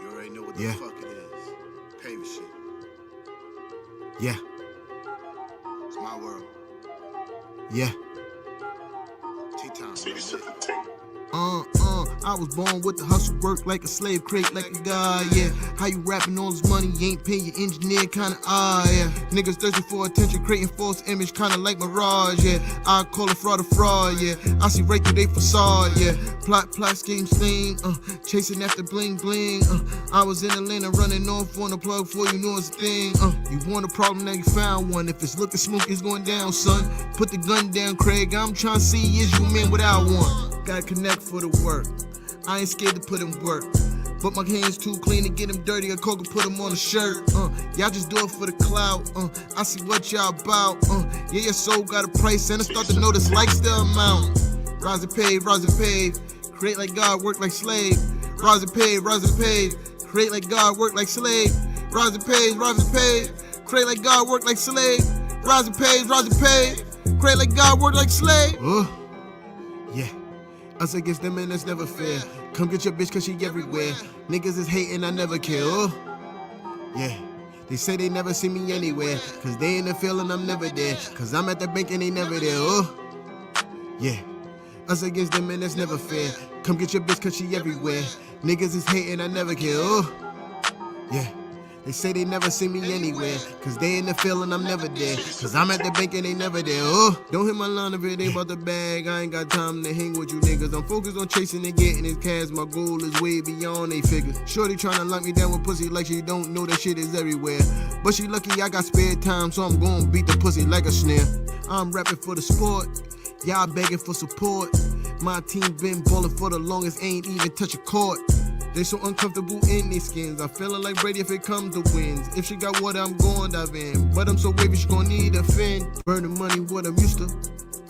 You already know what the fuck it is. Paving shit. Yeah. It's my world. Yeah. T-Time. I was born with the hustle, work like a slave, crate like a guy, yeah. How you rapping all this money, you ain't paying your engineer, kinda odd, yeah. Niggas thirsty for attention, creating false image, kinda like Mirage, yeah. I call it fraud, yeah. I see right through they facade, yeah. Plot, scheme, sling, chasing after bling, bling, I was in Atlanta running off on the plug before you knew it's a thing, You want a problem, now you found one. If it's looking smooth, it's going down, son. Put the gun down, Craig, I'm trying to see is you a man without one. Gotta connect for the work. I ain't scared to put in work. But my hands too clean to get them dirty. A coke and put them on a shirt. Y'all just do it for the clout. I see what y'all about. Yeah, your soul got a price, and I start to notice likes the amount. Rise and pave. Create like God, work like slave. Rise and pave. Create like God, work like slave. Rise and pave. Create like God, work like slave. Rise and pave. Create like God, work like slave. Yeah. Us against them and that's never fair. Come get your bitch cause she everywhere. Niggas is hating, I never care. Yeah. They say they never see me anywhere. Cause they in the field and I'm never there. Cause I'm at the bank and they never there. Yeah. Us against them and that's never fair. Come get your bitch cause she everywhere. Niggas is hating, I never care. Yeah. They say they never see me anywhere. Cause they in the field and I'm never there. Cause I'm at the bank and they never there. Don't hit my line if it ain't about the bag. I ain't got time to hang with you niggas. I'm focused on chasing and getting his cash. My goal is way beyond they figures. Shorty tryna lock me down with pussy like she don't know that shit is everywhere. But she lucky I got spare time, so I'm gon' beat the pussy like a snare. I'm rapping for the sport. Y'all begging for support. My team been ballin' for the longest, ain't even touch a court. They so uncomfortable in their skins. I'm feeling like Brady if it comes to wins. If she got water, I'm gon' dive in. But I'm so wavy, she gon' need a fin. Burning money, what I'm used to.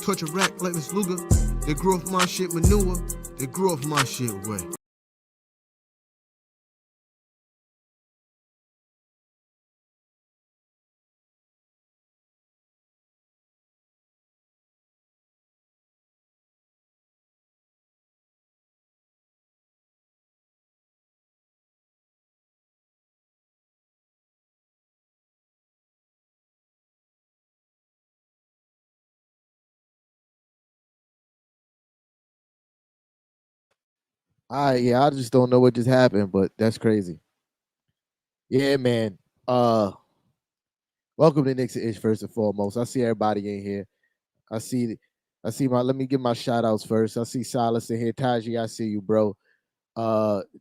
Touch a rack like Miss Luger. They grew off my shit manure. They grew off my shit way. I just don't know what just happened, but that's crazy. Yeah, man. Welcome to Knicks Ish first and foremost. I see everybody in here. I see my let me give my shout outs first. I see Silas in here. Taji, I see you, bro.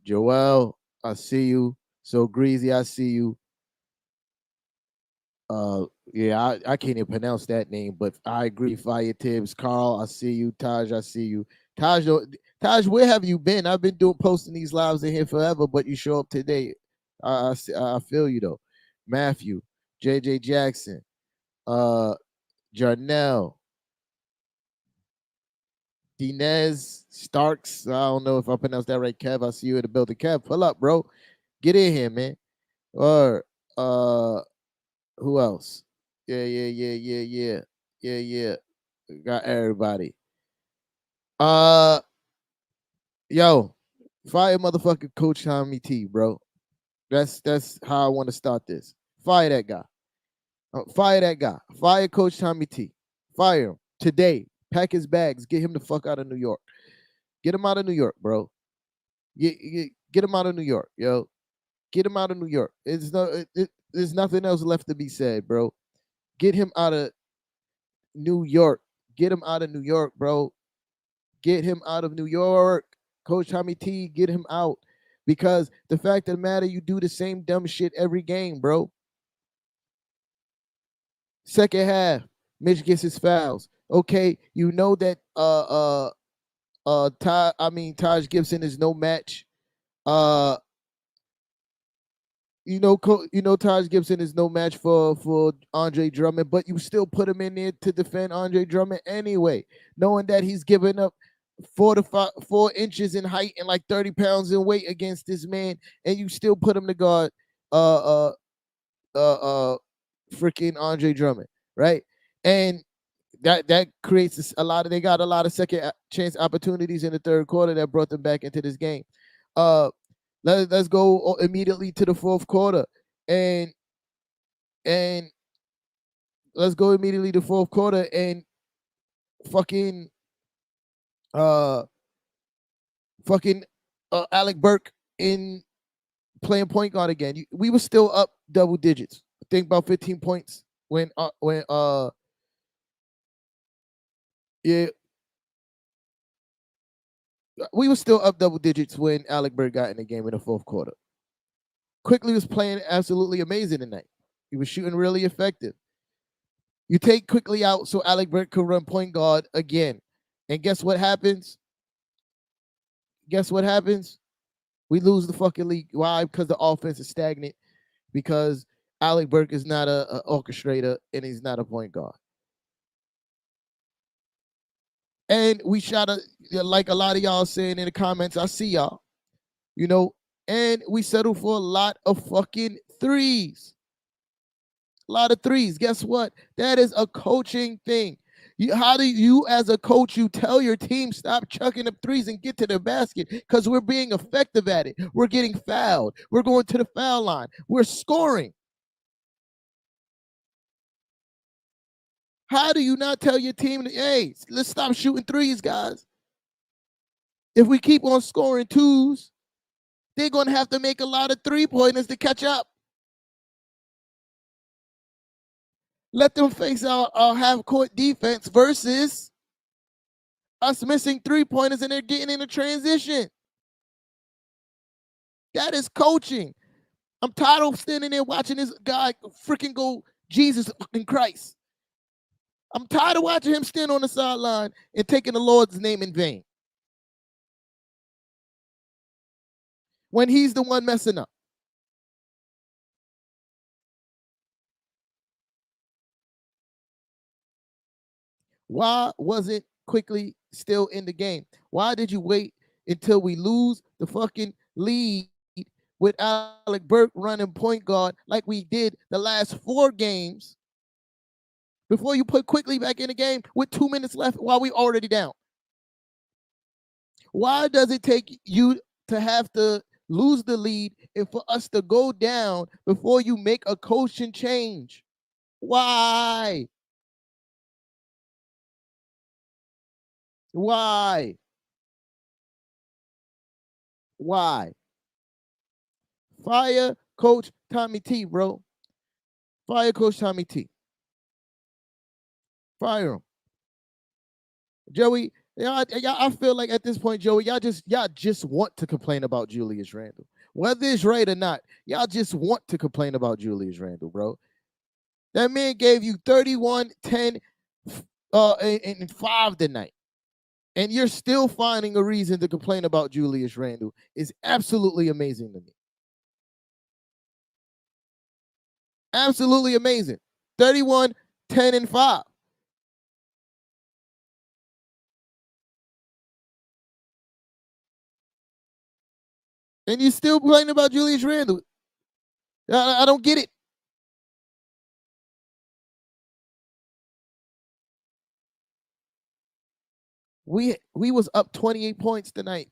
Joel, I see you. So Greasy, I see you. Yeah, I can't even pronounce that name, but I agree. Fire Tibbs, Carl, I see you. Taj, I see you. Taj, where have you been? I've been posting these lives in here forever, but you show up today. I feel you though. Matthew, JJ Jackson, Jarnell, Dinez Starks. I don't know if I pronounced that right. Kev, I see you in the building. Kev, pull up, bro. Get in here, man. Or who else? Yeah. Got everybody. Yo, fire motherfucking Coach Tommy T, bro. That's how I want to start this. Fire that guy. Fire that guy. Fire Coach Tommy T. Fire him today. Pack his bags. Get him the fuck out of New York. Get him out of New York, bro. Get him out of New York, yo. Get him out of New York. There's nothing else left to be said, bro. Get him out of New York. Get him out of New York, bro. Get him out of New York. Coach Tommy T, get him out. Because the fact of the matter, you do the same dumb shit every game, bro. Second half, Mitch gets his fouls. Okay, you know that Taj Gibson is no match. You know Taj Gibson is no match for Andre Drummond, but you still put him in there to defend Andre Drummond anyway, knowing that he's giving up 4 inches in height and like 30 pounds in weight against this man, and you still put him to guard freaking Andre Drummond, right? And that creates a lot of, they got a lot of second chance opportunities in the third quarter that brought them back into this game. Uh, let's go immediately to the fourth quarter, and and let's go immediately to fourth quarter and fucking uh fucking Alec Burke in playing point guard again. We were still up double digits. I think about 15 points when yeah, we were still up double digits when Alec Burke got in the game in the fourth quarter. Quickly was playing absolutely amazing tonight. He was shooting really effective. You take Quickly out so Alec Burke could run point guard again. And guess what happens? Guess what happens? We lose the fucking league. Why? Because the offense is stagnant. Because Alec Burke is not a orchestrator and he's not a point guard. And we shot like a lot of y'all saying in the comments. I see y'all, you know, and we settled for a lot of fucking threes. A lot of threes. Guess what? That is a coaching thing. How do you, as a coach, you tell your team stop chucking up threes and get to the basket? Because we're being effective at it. We're getting fouled. We're going to the foul line. We're scoring. How do you not tell your team, hey, let's stop shooting threes, guys? If we keep on scoring twos, they're going to have to make a lot of three-pointers to catch up. Let them face our half-court defense versus us missing three-pointers and they're getting in a transition. That is coaching. I'm tired of standing there watching this guy freaking go Jesus fucking Christ. I'm tired of watching him stand on the sideline and taking the Lord's name in vain when he's the one messing up. Why wasn't Quickly still in the game? Why did you wait until we lose the fucking lead with Alec Burke running point guard like we did the last 4 games before you put Quickly back in the game with 2 minutes left while we already down? Why does it take you to have to lose the lead and for us to go down before you make a coaching change? Why? Why? Why? Fire Coach Tommy T, bro. Fire Coach Tommy T. Fire him. Joey, I feel like at this point, Joey, y'all just want to complain about Julius Randle. Whether it's right or not, y'all just want to complain about Julius Randle, bro. That man gave you 31, 10, and 5 tonight. And you're still finding a reason to complain about Julius Randle. Is absolutely amazing to me. Absolutely amazing. 31, 10, and 5. And you're still complaining about Julius Randle. I don't get it. We was up 28 points tonight.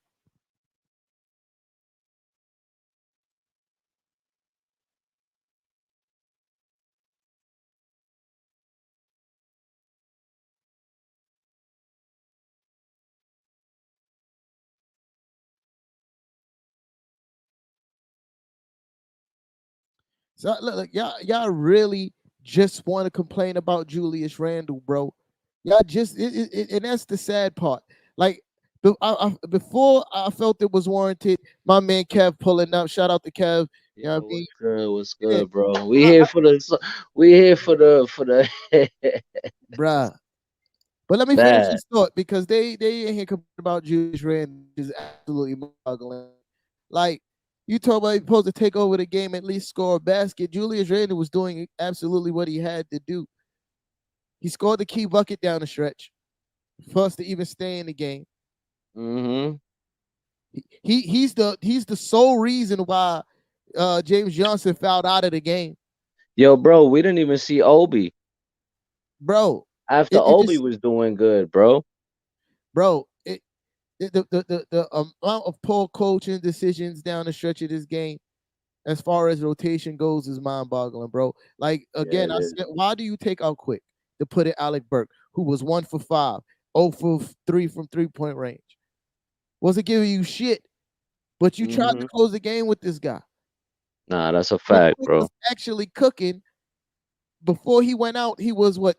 So look, y'all really just want to complain about Julius Randle, bro. Y'all just and that's the sad part. Like before I felt it was warranted, my man Kev pulling up. Shout out to Kev. You know Yo, what I mean? what's good? What's Yeah, good, bro? We here for the bruh. But let me finish bad. this thought because they ain't here complaining about Julius Randle, which is absolutely boggling. Like you talk about, he's supposed to take over the game, at least score a basket. Julius Randle was doing absolutely what he had to do. He scored the key bucket down the stretch for us to even stay in the game. Mm-hmm. He's the sole reason why James Johnson fouled out of the game, Yo, bro, we didn't even see Obi. bro. After It Obi just, was doing good, bro. bro. The amount of poor coaching decisions down the stretch of this game, as far as rotation goes, is mind-boggling, bro. Like Yeah, again, it I is. said, why do you take out Quick to put in Alec Burke, who was 1 for 5, 0 for 3 from 3-point range? Wasn't giving you shit, but you tried to Hmm. close the game with this guy. Nah, that's a When fact, Quick bro. was actually cooking before he went out, he was what,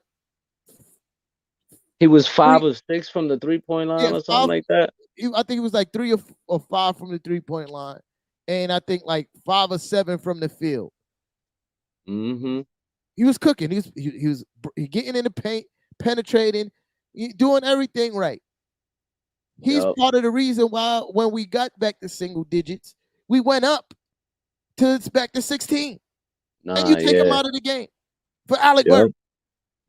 He was three? 5 of 6 from the 3-point Yeah, line or something five. like that. I think he was like 3 or 5 from the 3-point line, and I think like 5 or 7 from the field. Hmm. He was cooking. He was getting in the paint, penetrating, doing everything right. He's Yup. part of the reason why when we got back to single digits, we went up to it's back to 16. And you Nah, take him yeah. out of the game for Alec Burke.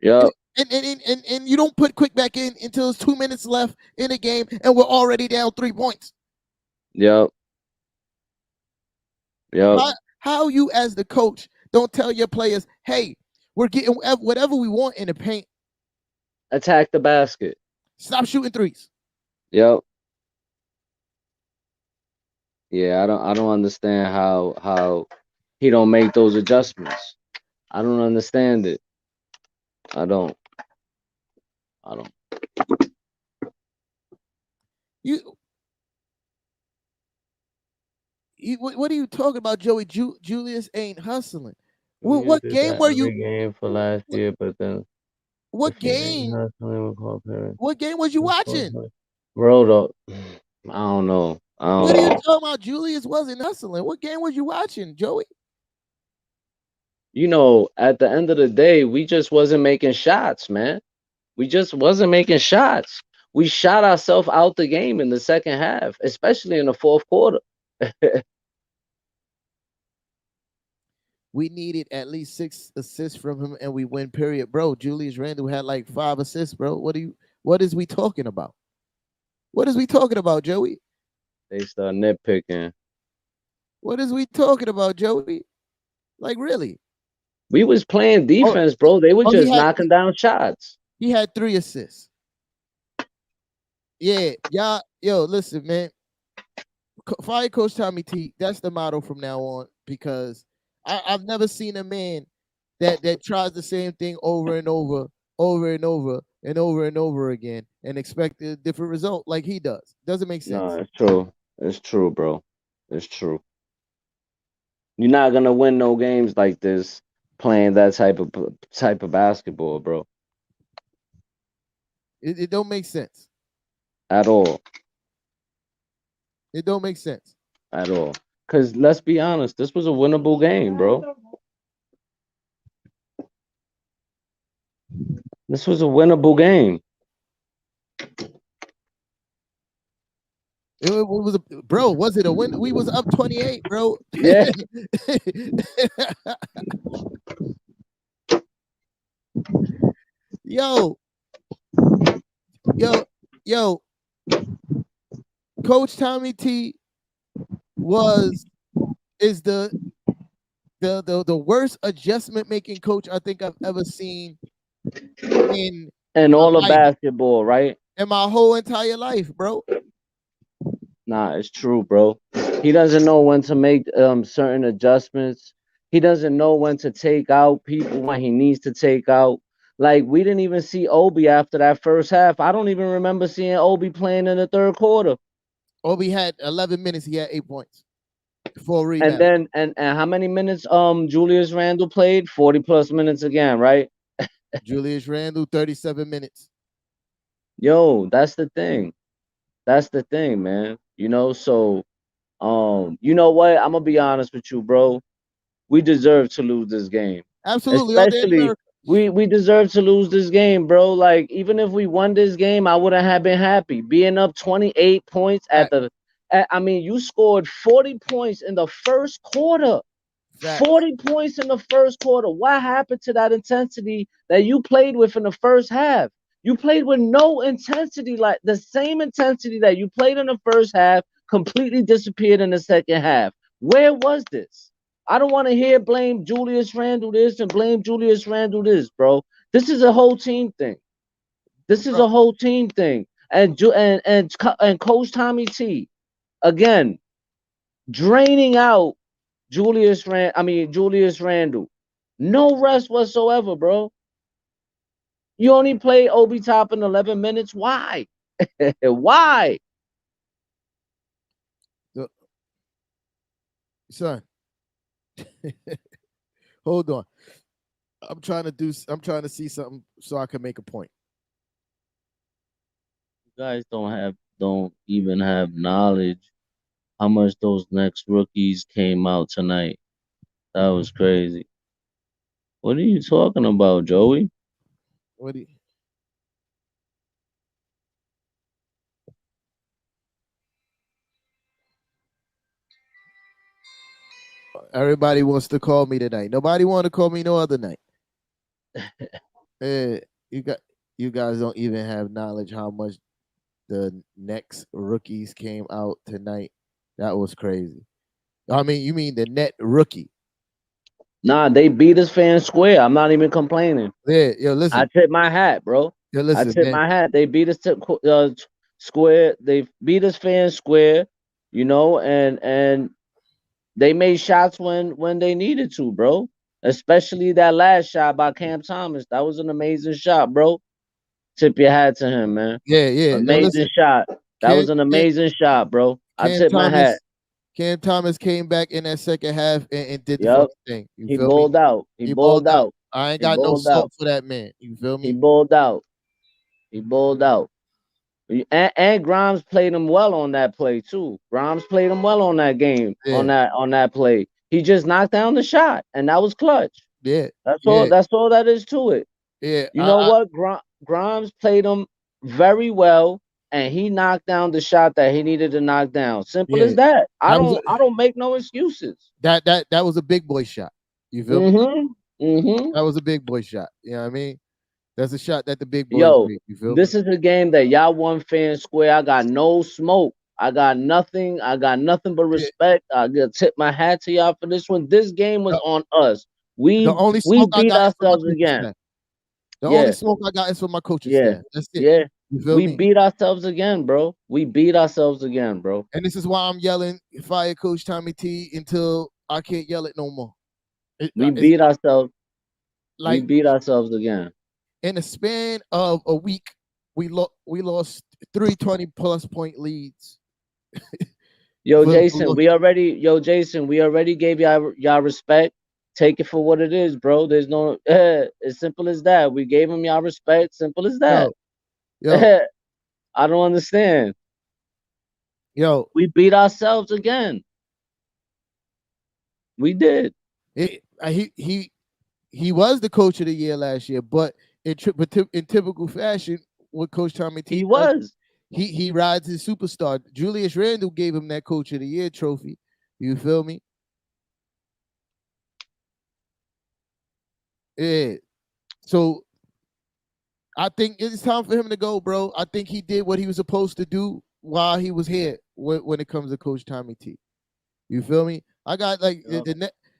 Yup. Yup. And you don't put Quick back in until there's 2 minutes left in the game and we're already down 3 points. Yup. Yup. How you as the coach don't tell your players, hey, we're getting whatever we want in the paint. Attack the basket. Stop shooting threes. Yup. Yeah, I don't understand how he don't make those adjustments. I don't understand it. I don't. I don't. You, what are you talking about, Joey? Julius ain't hustling. Julius What did game that were you? every game for last What, year, but then if what he ain't game? hustling with Paul Perry, What game was you watching? bro, though, I don't know. I What don't are you know. talking about? Julius wasn't hustling. What game was you watching, Joey? At the end of the day, we just wasn't making shots, man. We just wasn't making shots. We shot ourselves out the game in the second half, especially in the fourth quarter. We needed at least 6 assists from him, and we win. Period, bro. Julius Randle had like 5 assists, bro. What is we talking about? What is we talking about, Joey? They start nitpicking. What is we talking about, Joey? Like really? We was playing Oh, defense, bro. They were oh, he just had knocking down shots. he had 3 assists. Yeah, y'all, yo, listen, man. Fire Coach Tommy T. That's the motto from now on because I've never seen a man that tries the same thing over and over, over and over, and over and over again, and expect a different result like he does. Doesn't make No, sense. it's true. It's true, bro. It's true. You're not gonna win no games like this playing that type of basketball, bro. It don't make sense. At all. It don't make sense. At all. Cause let's be honest, this was a winnable game, bro. This was a winnable game. It was bro. Was it a win? We was up 28, bro. Yeah. yo, yo, yo. Coach Tommy T was is the worst adjustment making coach I think I've ever seen in And my all of life, basketball, right? in my whole entire life, bro. Nah, it's true, bro. He doesn't know when to make certain adjustments. He doesn't know when to take out people when he needs to take out. Like we didn't even see Obi after that first half. I don't even remember seeing Obi playing in the third quarter. Obi had 11 minutes. He had 8 points, 4 rebounds. And then and how many minutes Julius Randle played? 40 plus minutes again, right? Julius Randle 37 minutes. Yo, that's the thing. That's the thing, man. So you know what? I'm gonna be honest with you, bro. We deserve to lose this game. Absolutely, all day in Especially America. we deserve to lose this game, bro. Like even if we won this game, I wouldn't have been happy. Being up 28 points Fact, I mean, you scored 40 points in the first quarter. facts. 40 points in the first quarter. What happened to that intensity that you played with in the first half? You played with no intensity, like the same intensity that you played in the first half completely disappeared in the second half. Where was this? I don't want to hear blame Julius Randle this and blame Julius Randle this, bro. This is a whole team thing. This is Bro, a whole team thing. And Coach Tommy T again draining out Julius Randle. No rest whatsoever, bro. You only play Obi Toppin 11 minutes. Why? Why? the- son, hold on. I'm trying to see something so I can make a point. You guys don't even have knowledge how much those next rookies came out tonight. That was crazy. What are you talking about, Joey? What do you, everybody wants to call me tonight. Nobody want to call me no other night. Eh, you got you guys don't even have knowledge how much the next rookies came out tonight. That was crazy. I mean, you mean the net rookie? Nah, they beat us fair and square. I'm not even complaining. Yeah, yo, I listen, tip my hat, bro. yo, I listen, tip man. my hat. They beat us to square. They beat us fair and square, and they made shots when they needed to, bro. Especially that last shot by Cam Thomas. That was an amazing shot, bro. Tip your hat to him, man. Yeah, yeah. Yo, Amazing listen, shot. That Cam, was an Cam, amazing shot, bro. I Cam tip my hat. Thomas, Cam Thomas came back in that second half and did the Yep. fucking thing. You He feel me? balled out. He He balled balled out. out. I ain't He got no balled salt out. for that man. You feel He me? balled out. He balled out. And Grimes played him well on that play too. Grimes played him well on that game, Yeah, on that play. He just knocked down the shot, and that was clutch. yeah, That's all. yeah, That's all that is to it. yeah. You know what? Grimes played him very well, and he knocked down the shot that he needed to knock down. Simple Yeah. as that. That was a, I don't make no excuses. that was a big boy shot. You feel me? Mm-hmm. Mm-hmm. That was a big boy shot. You know what I mean? That's a shot that the big boys Yo, make. You feel me? this is a game that y'all won fair and square. I got no smoke. I got nothing. I got nothing but Yeah. respect. I gotta tip my hat to y'all for this one. This game was The, on us. the only We smoke I beat got is from my ourselves coaching again. staff. The only Yeah, smoke I got is from my coaching yeah, staff. That's it. yeah. You feel We me? beat ourselves again, bro. We beat ourselves again, bro. And this is why I'm yelling fire Coach Tommy T until I can't yell it no more. We It's beat ourselves. We like beat ourselves again. in a span of a week, we lost 320 plus point leads. For Jason, we already gave y'all respect. Take it for what it is, bro. There's no as simple as that. We gave him y'all respect. Simple as that. yo, yo, I don't understand. yo. We beat ourselves again. We did. He was the coach of the year last year, but in typical fashion, what Coach Tommy He T does, was. he rides his superstar. Julius Randle gave him that Coach of the Year trophy. You feel me? Yeah. So I think it's time for him to go, bro. I think he did what he was supposed to do while he was here. When it comes to Coach Tommy T, you feel me? I got like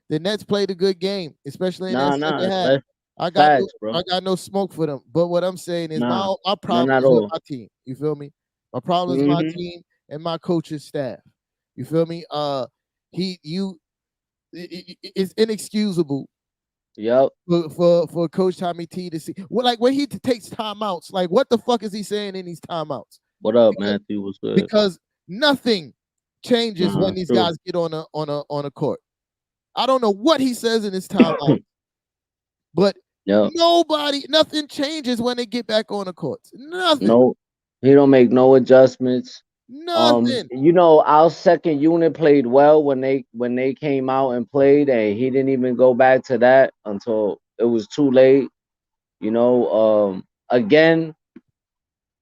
the Nets played a good game, especially in that Nah. second half. Facts, bro. I got no smoke for them. But what I'm saying is Nah, my none problem at is with all. my team. You feel me? My problem is my Mm-hmm. team and my coaching staff. You feel me? He you it's inexcusable Yep. for Coach Tommy T to see. Well, like when he takes timeouts, like what the fuck is he saying in these timeouts? What up, Because, Matthew? What's good? because nothing changes Nah, when these true. guys get on a court. I don't know what he says in his timeout, but Yep. nothing changes when they get back on the courts. Nothing. No, he don't make no adjustments. Nothing. Our second unit played well when they came out and played, and he didn't even go back to that until it was too late. Again,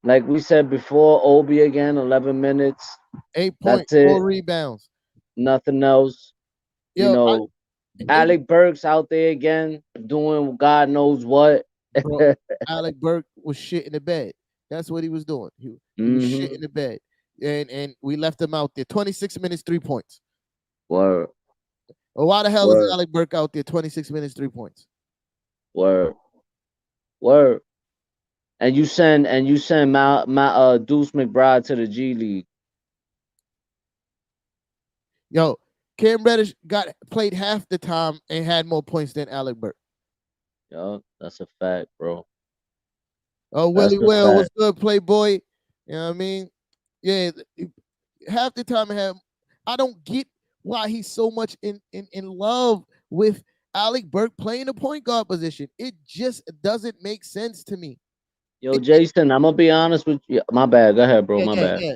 like we said before, Obi again, 11 minutes. Eight point That's it. four rebounds. Nothing else. You Yo, know, eight, Alec Burks out there again doing God knows what. bro. Alec Burke was shit in the bed. That's what he was doing. He was shit hmm in the bed. And we left him out there. 26 minutes, 3 points. Word, Well, why the hell is word, Alec Burke out there? 26 minutes, 3 points. word, word. And you send Deuce McBride to the G League. Yo, Cam Reddish got played half the time and had more points than Alec Burke. Yo, that's a fact, bro. Oh, That's Willie a Well was fact. good, Playboy. You know what I mean? Yeah, half the time I don't get why he's so much in love with Alec Burke playing the point guard position. It just doesn't make sense to me. Yo, Jason, I'm gonna be honest with you. My bad. Go ahead, bro. Yeah, My yeah, bad. yeah,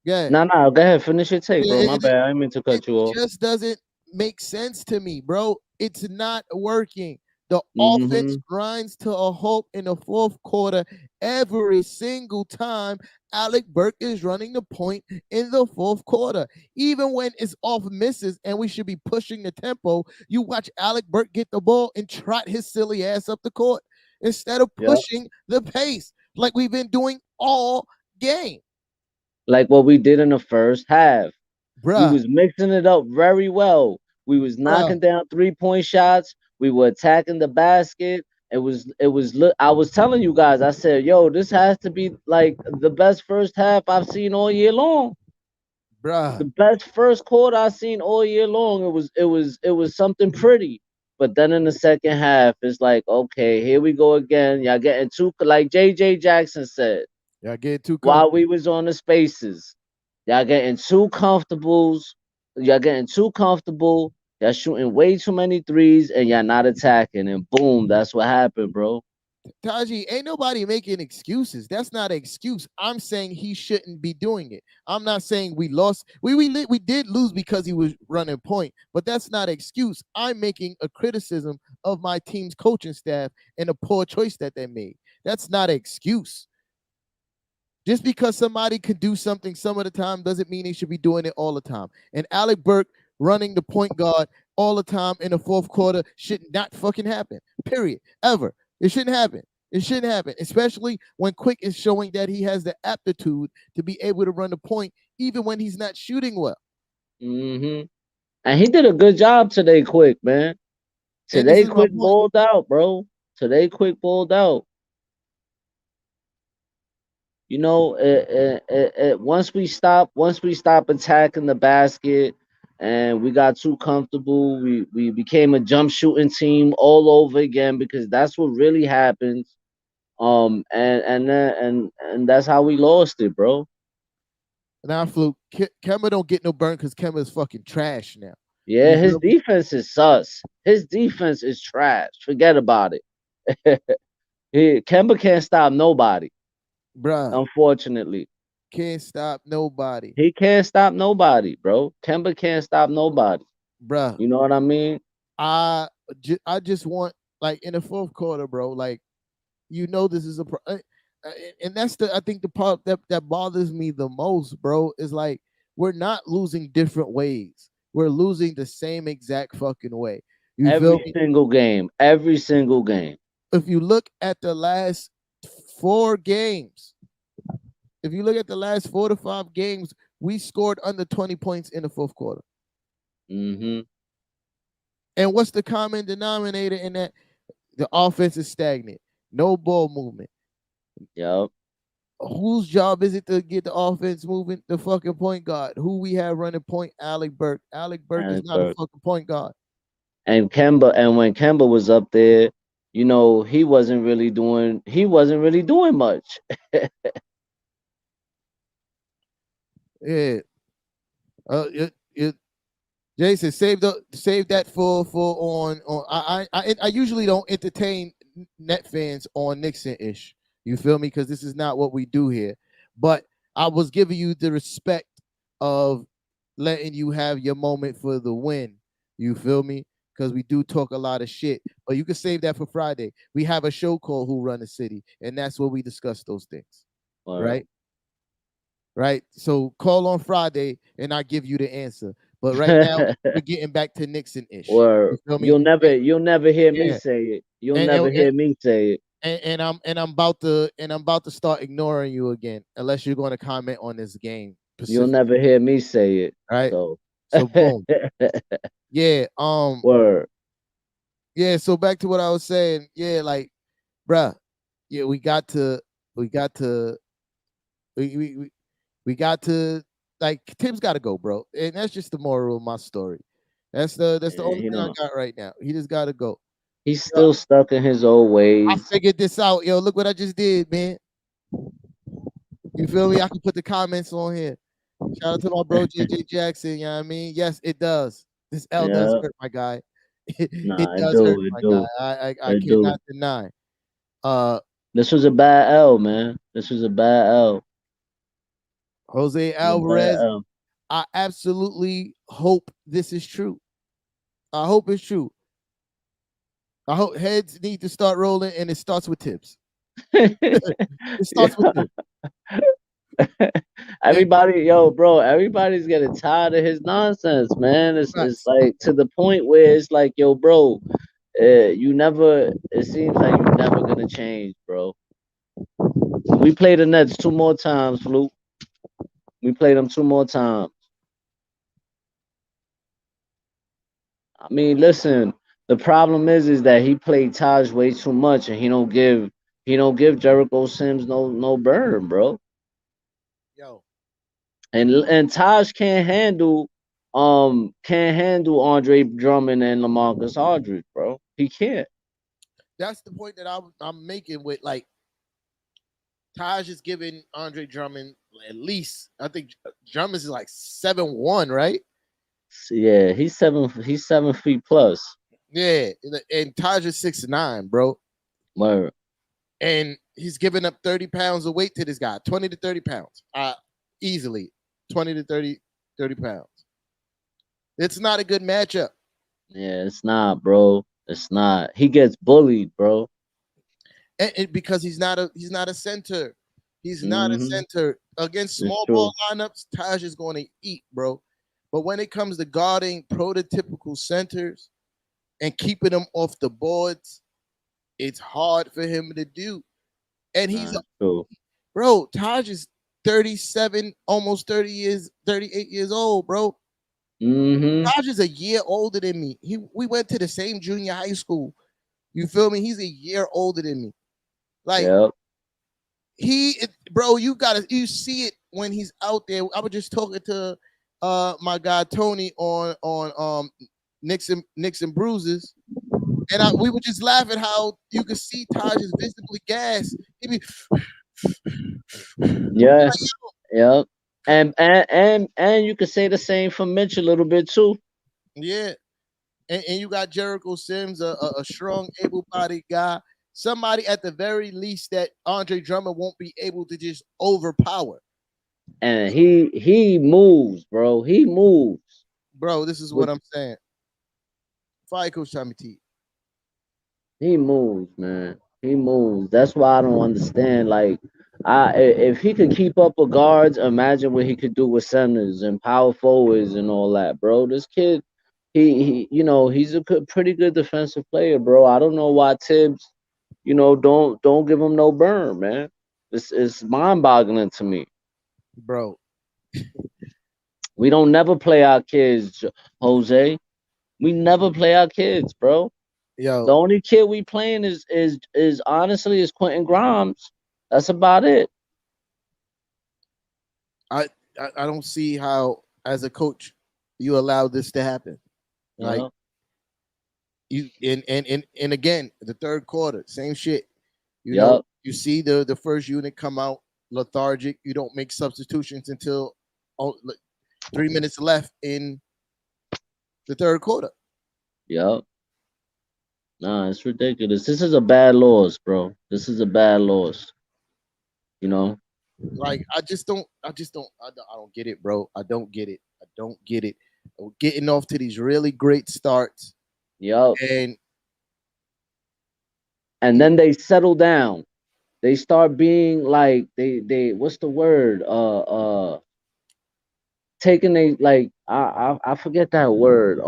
yeah. Nah, nah. Go ahead. Finish your take, bro. My It, bad. I didn't mean to it cut you off. just doesn't make sense to me, bro. It's not working. The offense Mm-hmm. grinds to a halt in the fourth quarter every single time Alec Burke is running the point in the fourth quarter. Even when it's off misses and we should be pushing the tempo, you watch Alec Burke get the ball and trot his silly ass up the court instead of Yep. pushing the pace like we've been doing all game. Like what we did in the first half. We Bruh, was mixing it up very well. We was bruh, knocking down 3-point shots. We were attacking the basket. I was telling you guys, I said, yo, this has to be like the best first half I've seen all year long. The bruh. best first quarter I've seen all year long. It was something pretty. But then in the second half, it's like, okay, here we go again. Y'all getting too, like JJ Jackson said, Y'all get too while comfortable. we was on the spaces. Y'all getting too comfortable. Y'all getting too comfortable. Y'all shooting way too many threes and y'all not attacking. And boom, that's what happened, bro. Taji, ain't nobody making excuses. That's not an excuse. I'm saying he shouldn't be doing it. I'm not saying we lost. We did lose because he was running point, but that's not an excuse. I'm making a criticism of my team's coaching staff and a poor choice that they made. That's not an excuse. Just because somebody can do something some of the time doesn't mean they should be doing it all the time. And Alec Burke running the point guard all the time in the fourth quarter should not fucking happen. Period. Ever. It shouldn't happen. It shouldn't happen, especially when Quick is showing that he has the aptitude to be able to run the point even when he's not shooting well. Hmm. And he did a good job today, Quick, man. And this Today, is my Quick point. balled out, bro. Today, Quick balled out. You know, once we stop attacking the basket, and we got too comfortable, we became a jump shooting team all over again because that's what really happens. And that's how we lost it, bro. Now, Fluke, Kemba don't get no burn because Kemba is fucking trash now. Yeah, You his feel me? defense is sus. His defense is trash. Forget about it. Kemba can't stop nobody. Bruh, Unfortunately, can't stop nobody. he can't stop nobody, bro. Kemba can't stop nobody. Bruh, You know what I mean? I just want, like, in the fourth quarter, bro, like, this is and that's I think the part that bothers me the most, bro, is like we're not losing different ways. We're losing the same exact fucking way. You feel Every me? single game. Every single game. If you look at the last 4 games, if you look at the last 4 to 5 games, we scored under 20 points in the fourth quarter. Mm-hmm. And what's the common denominator in that? The offense is stagnant. No ball movement. Yep. Whose job is it to get the offense moving? The fucking point guard. Who we have running point? Alec Burke. Alec Burke is And not a fucking point guard. And when Kemba was up there, he wasn't really doing much. Yeah. It, Jason, save that for on. I usually don't entertain net fans on Nixon ish. You feel me? Because this is not what we do here. But I was giving you the respect of letting you have your moment for the win. You feel me? Because we do talk a lot of shit. But you can save that for Friday. We have a show called Who Run the City, and that's where we discuss those things. Or Right? Right? So call on Friday and I give you the answer. But right now, we're getting back to Nixon ish. You or feel me? you'll never hear me Yeah. say it. You'll And never and, hear me say it. I'm about to start ignoring you again, unless you're going to comment on this game You'll specifically. never hear me say it. Right? So So boom. Yeah. word. Yeah. So back to what I was saying. Yeah, like, bruh. yeah, we got to, we we, we we got to like Tim's got to go, bro, and that's just the moral of my story. That's the Yeah, only he thing I don't. got right now. He just got to go. He's Yo, still stuck in his old I ways. figured this out. Yo, look what I just did, man. You feel me? I can put the comments on here. Shout out to my bro JJ Jackson. You know what I mean? Yes, it does. This L does Yeah, hurt, my guy. It nah, it does hurt, do, it my guy. do, I it do. cannot deny. Uh, This was a bad L, man. This was a bad L. Jose This was a bad Alvarez. L. I absolutely hope this is true. I hope it's true. I hope heads need to start rolling, and it starts with tips. It starts with Yeah. tips. And Everybody, yo, bro, everybody's getting tired of his nonsense, man. It's facts, like to the point where it's like, yo, bro, you never. It seems like you're never gonna change, bro. We play the Nets two more times, Fluke. We played them two more times. I mean, listen. The problem is that he played Taj way too much, and he don't give Jericho Sims no burn, bro. yo, And Taj can't handle Andre Drummond and LaMarcus Aldridge, bro. He can't. that's the point that I'm making with like Taj is giving Andre Drummond at least. I think Drummond is like 7'1", right? Yeah, he's 7 feet plus. Yeah, and Taj is 6'9", bro. Word. And he's giving up 30 pounds of weight to this guy, 20 to 30 pounds, easily 20 to 30 pounds. It's not a good matchup. Yeah, it's not, bro. It's not. He gets bullied, bro. And because he's not a center. He's not a Hmm. center. Against It's small ball true. lineups, Taj is going to eat, bro. But when it comes to guarding prototypical centers and keeping them off the boards, it's hard for him to do. And he's Nah, it's true. bro, Taj is 37, almost 30 years, 38 years old, bro. Hmm. Taj is a year older than me. We went to the same junior high school. You feel me? He's a year older than me. Like Yep. bro, you see it when he's out there. I was just talking to my guy Tony on Knicks and Bruises. And we were just laughing how you could see Taj is visibly gassed. He be Yes. Yep. And you could say the same for Mitch a little bit too. yeah. And you got Jericho Sims, a strong, able-bodied guy, somebody at the very least that Andre Drummond won't be able to just overpower. And he moves, bro. He moves. Bro, this is what With I'm saying. Fire Coach Tommy T. He moves, man. He moves. That's why I don't understand. Like, if he could keep up with guards, imagine what he could do with centers and power forwards and all that, bro. This kid, he's a pretty good defensive player, bro. I don't know why Tibbs, don't give him no burn, man. It's mind boggling to me. Bro, We don't never play our kids, Jose. We never play our kids, bro. The yo, only kid we playing is honestly is Quentin Grimes. That's about it. I, I don't see how, as a coach, you allow this to happen. Like Yeah. you and again, the third quarter, same shit. Yep. You see the first unit come out lethargic. You don't make substitutions until 3 minutes left in the third quarter. Yep. Nah, it's ridiculous. This is a bad loss, bro. This is a bad loss. You know. Like I don't get it, bro. I don't get it. I don't get it. We're getting off to these really great starts, Yep. and And then they settle down. They start being like they what's the word? Taking a like I forget that word.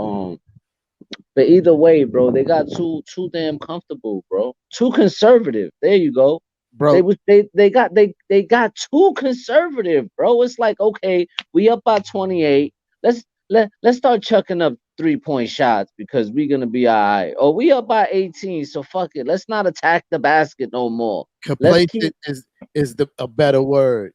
But either way, bro, they got too damn comfortable, bro. Too conservative. There you go. They bro, was they got too conservative, bro. It's like, okay, we up by 28. Let's start chucking up 3-point shots because we're gonna be all right. Or we up by 18, so fuck it. Let's not attack the basket no more. Let's keep Complacent is a better word.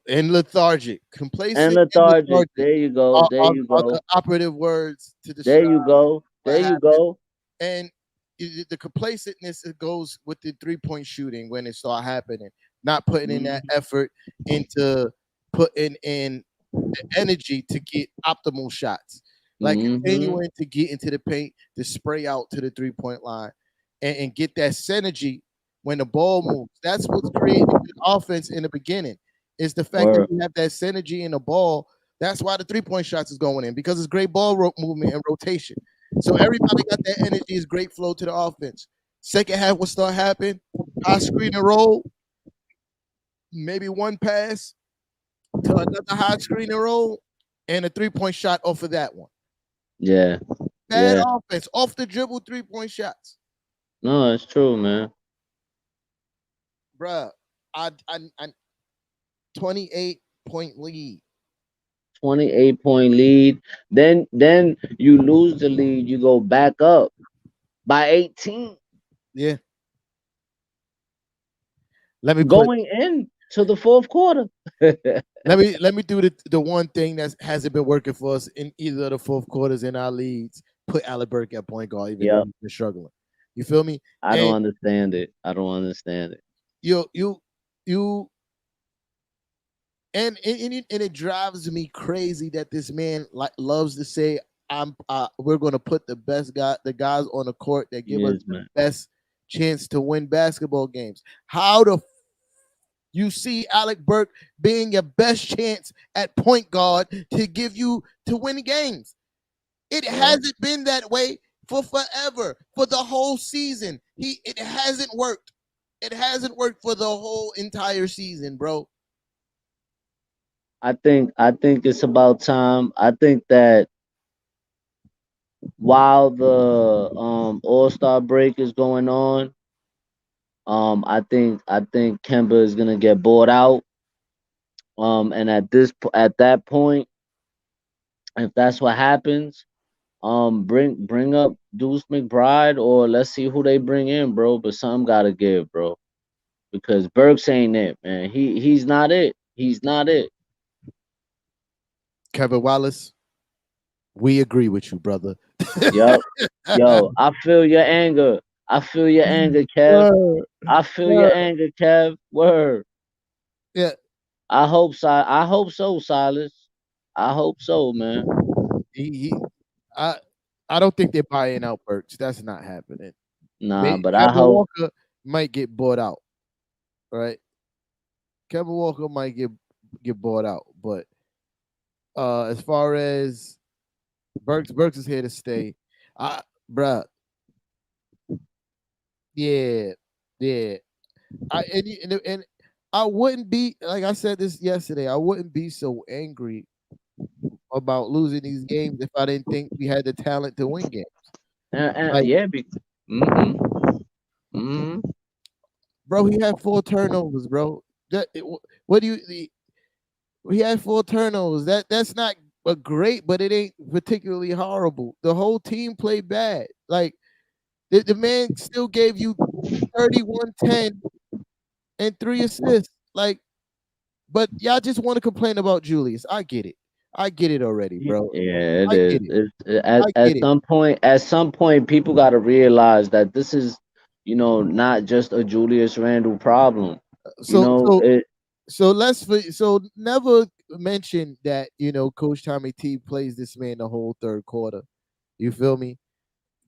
And lethargic, and complacent and lethargic. lethargic There you go. There you are go. the operative words to There describe you go. what There you happened. go. And the complacentness, it goes with the 3-point shooting when it start happening, not putting in that Mhm. effort into putting in the energy to get optimal shots, like Mhm. continuing to get into the paint, to spray out to the 3-point line, and get that synergy when the ball moves. That's what's creating good offense in the beginning. Is the fact that Or you have that synergy in the ball. That's why the 3-point shots is going in, because it's great ball movement and rotation. So everybody got that energy, is great flow to the offense. Second half will start happening. High screen and roll, maybe one pass to another high screen and roll, and a 3-point shot off of that one. yeah, Bad yeah. offense, off the dribble 3-point shots. No, it's true, man. Bruh, I 28-point lead. 28-point lead. Then you lose the lead. You go back up by 18. Yeah. Let me put Going in to the fourth quarter. let me do the one thing that hasn't been working for us in either of the fourth quarters in our leads. Put Alec Burke at point guard, even though Yep. he's been struggling. You feel me? I don't And understand it. I don't understand it. you and it drives me crazy that this man like loves to say, we're going to put the guys on the court that give us Yes, the man. best chance to win basketball games. How the you see Alec Burke being your best chance at point guard to give you to win games? It Well, hasn't been that way for forever, for the whole season. It hasn't worked. It hasn't worked for the whole entire season, bro. I think it's about time. I think that while the All-Star break is going on, I think Kemba is gonna get bought out. And at that point, if that's what happens, bring up Deuce McBride, or let's see who they bring in, bro. But something gotta give, bro, because Burks ain't it, man. He's not it. He's not it. Kevin Wallace, we agree with you, brother. Yup. Yo, I feel your anger. I feel your anger, Kev. Word, I feel your word. anger, Kev. Word. Yeah, I hope so, Silas. I hope so, man. he I I don't think they're buying out Burks. That's not happening. Nah, but I Kevin hope. Walker might get bought out, right? Kevin Walker might get bought out, but as far as Burks is here to stay. I Bruh, yeah, yeah. And I wouldn't be, like I said this yesterday, I wouldn't be so angry about losing these games if I didn't think we had the talent to win games. Like, Yeah, mm-hmm, mm-hmm. bro, he had 4 turnovers, bro. What do you? He had 4 turnovers. That's not a great, but it ain't particularly horrible. The whole team played bad. Like the man still gave you 31, 10, and 3 assists. Like, but y'all just want to complain about Julius. I get it. I get it already, bro. Yeah, it I is. get it. At I get it. at some point, people got to realize that this is, not just a Julius Randle problem. You So know, so it. so never mention that Coach Tommy T plays this man the whole third quarter. You feel me?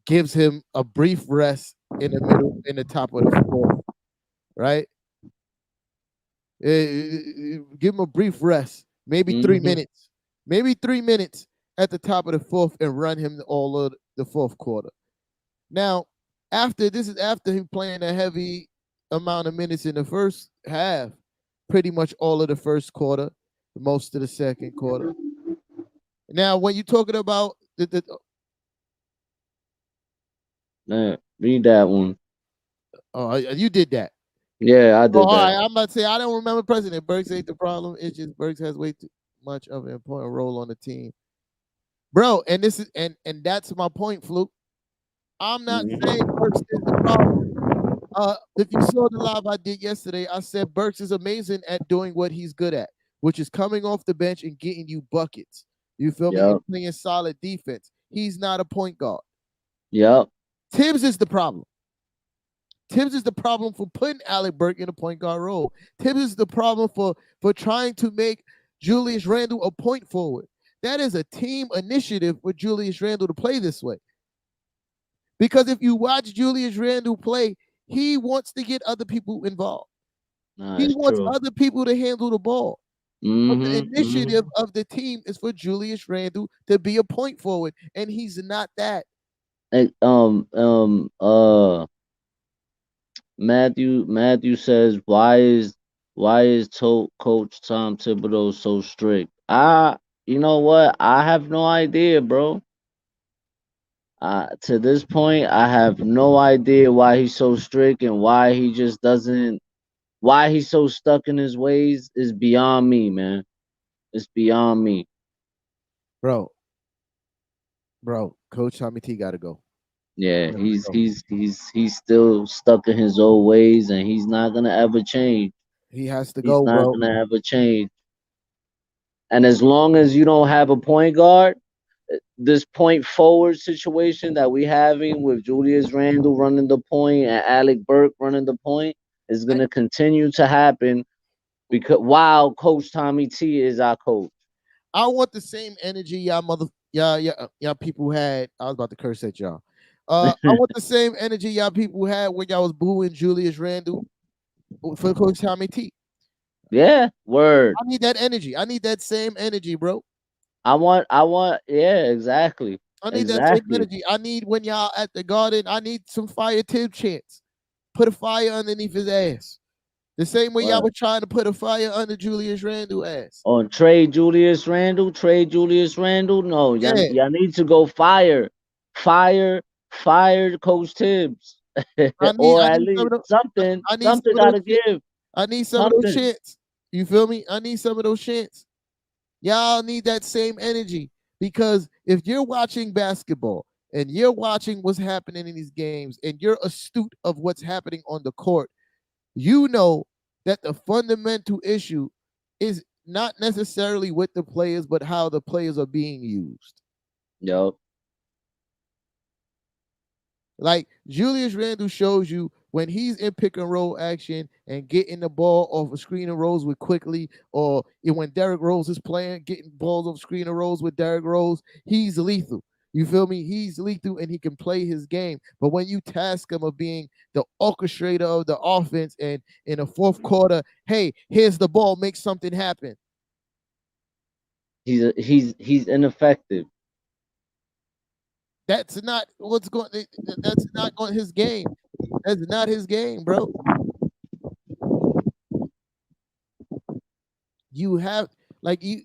Gives him a brief rest in the top of the fourth, right? Give him a brief rest, maybe three Hmm. minutes, maybe 3 minutes at the top of the fourth, and run him all of the fourth quarter. Now, after him playing a heavy amount of minutes in the first half, pretty much all of the first quarter, most of the second quarter. Now, when you're talking about Read that one. you did that. Yeah, I Oh, did all that. right. I'm about to say I don't remember President Burks ain't the problem. It's just Burks has way too much of an important role on the team. bro. And this is and that's my point, Fluke. I'm not saying Mhm. Burks is the problem. If you saw the live I did yesterday, I said Burks is amazing at doing what he's good at, which is coming off the bench and getting you buckets. You feel me? And Yep. playing solid defense. He's not a point guard. Yep. Tibbs is the problem. Tibbs is the problem for putting Alec Burke in a point guard role. Tibbs is the problem for trying to make Julius Randle a point forward. That is a team initiative for Julius Randle to play this way. Because if you watch Julius Randle play, he wants to get other people involved. Nah, He it's wants true. other people to handle the ball. But the Mhm. initiative Mhm. of the team is for Julius Randle to be a point forward, and he's not that. And, Matthew says, why is Coach Tom Thibodeau so strict? You know what? I have no idea, bro. To this point, I have no idea why he's so strict and why he just doesn't. Why he's so stuck in his ways is beyond me, man. It's beyond me. Bro, bro, Coach Tommy T got to go. Yeah, Gotta he's go. he's he's he's still stuck in his old ways, and he's not gonna ever change. He has to He's go, not bro. gonna ever change. And as long as you don't have a point guard, this point forward situation that we having with Julius Randle running the point and Alec Burke running the point is I, gonna continue to happen because while Coach Tommy T is our coach. I want the same energy y'all people had. I was about to curse at y'all. I want the same energy y'all people had when y'all was booing Julius Randle for Coach Tommy T. Yeah, word. I need that energy. I need that same energy, bro. Yeah, exactly. I need that same Exactly. energy. I need when y'all at the Garden. I need some fire tip chants. Put a fire underneath his ass. The same way y'all Word. were trying to put a fire under Julius Randle ass. On trade Julius Randle, trade Julius Randle. No, Yeah, y'all need to go fire, fire Coach Tibbs, or I at need some least of those. something, I need something some of those gotta shit. give, I need some of those something. shits. You feel me? I need some of those shits. Y'all need that same energy because if you're watching basketball and you're watching what's happening in these games and you're astute of what's happening on the court, you know that the fundamental issue is not necessarily with the players, but how the players are being used. Yo, Like Julius Randle shows you when he's in pick and roll action and getting the ball off of screen and rolls with quickly, or when Derrick Rose is playing, getting balls off screen and rolls with Derrick Rose, he's lethal. You feel me? He's lethal and he can play his game. But when you task him of being the orchestrator of the offense and in the fourth quarter, hey, here's the ball, make something happen. he's ineffective. That's not what's going. That's not going his game. That's not his game, bro. You have like you